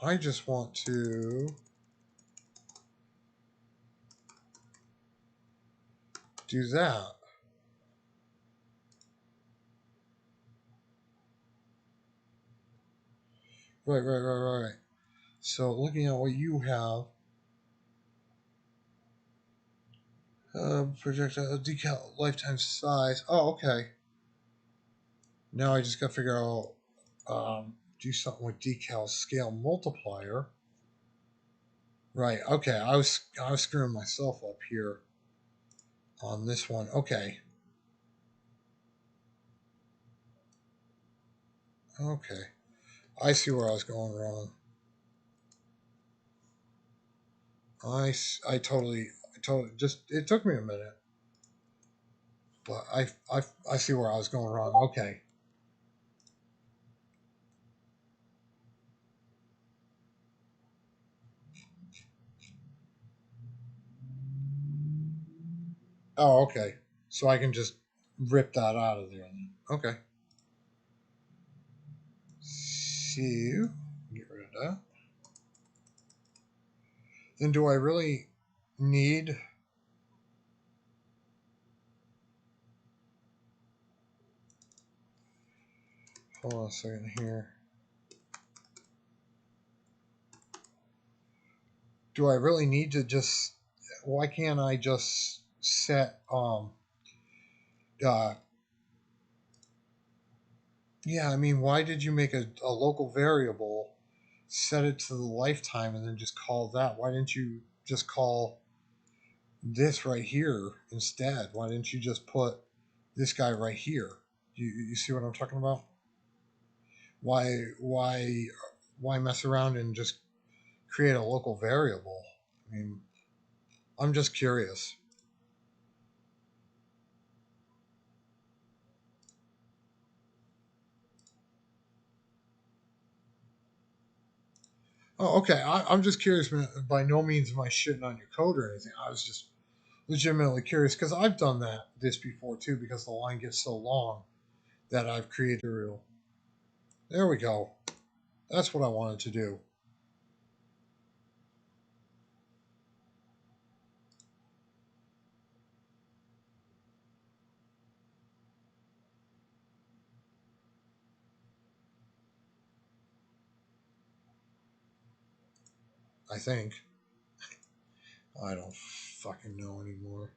I just want to do that. Right. So looking at what you have, project a decal lifetime size. Oh, okay. Now I just got to figure out do something with decal scale multiplier. Right. Okay. I was screwing myself up here on this one. Okay. Okay. I see where I was going wrong. I totally just it took me a minute, but I see where I was going wrong. Okay. Oh, okay. So I can just rip that out of there. Then. Okay. So get rid of that. Then do I really need? Hold on a second here. Do I really need to just? Why can't I just set uh yeah, I mean, why did you make a local variable, set it to the lifetime, and then just call that? Why didn't you just call this right here instead? Why didn't you just put this guy right here? You see what I'm talking about? Why mess around and just create a local variable? I mean, I'm just curious. Oh, okay. I'm just curious, man. By no means am I shitting on your code or anything. I was just legitimately curious because I've done this before too because the line gets so long that I've created a reel. There we go. That's what I wanted to do. I think. I don't fucking know anymore.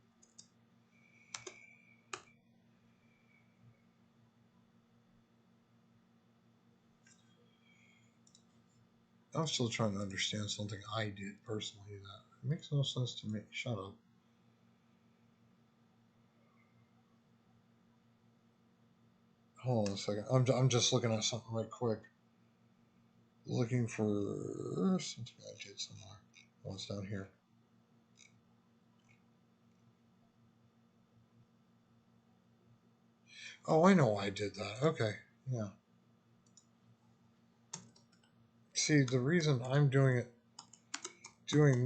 I'm still trying to understand something I did personally that makes no sense to me. Shut up. Hold on a second. I'm just looking at something right quick. Looking for something I did somewhere. Oh, it's down here. Oh, I know why I did that. Okay. Yeah. See, the reason I'm doing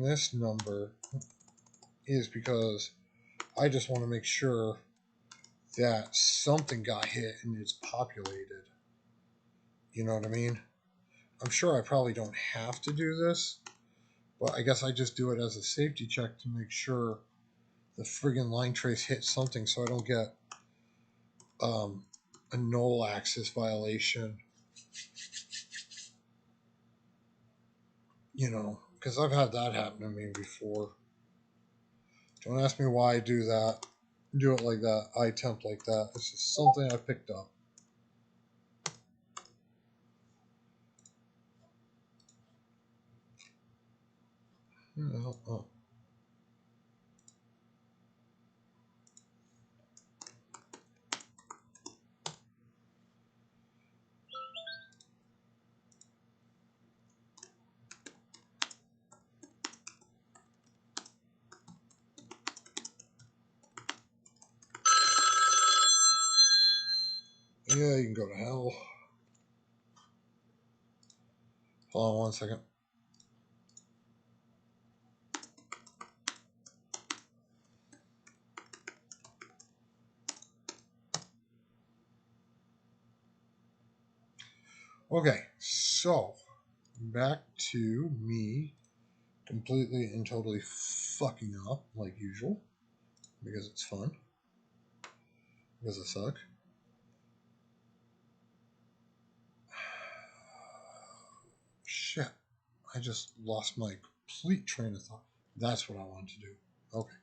this number is because I just want to make sure that something got hit and it's populated. You know what I mean? I'm sure I probably don't have to do this, but I guess I just do it as a safety check to make sure the friggin' line trace hits something so I don't get um, a null access violation. You know, because I've had that happen to me before. Don't ask me why I do that. Do it like that. I attempt like that. It's just something I picked up. Oh. Yeah, you can go to hell. Hold on one second. Okay, so back to me completely and totally fucking up like usual because it's fun. Because I suck. Shit. I just lost my complete train of thought. That's what I wanted to do. Okay.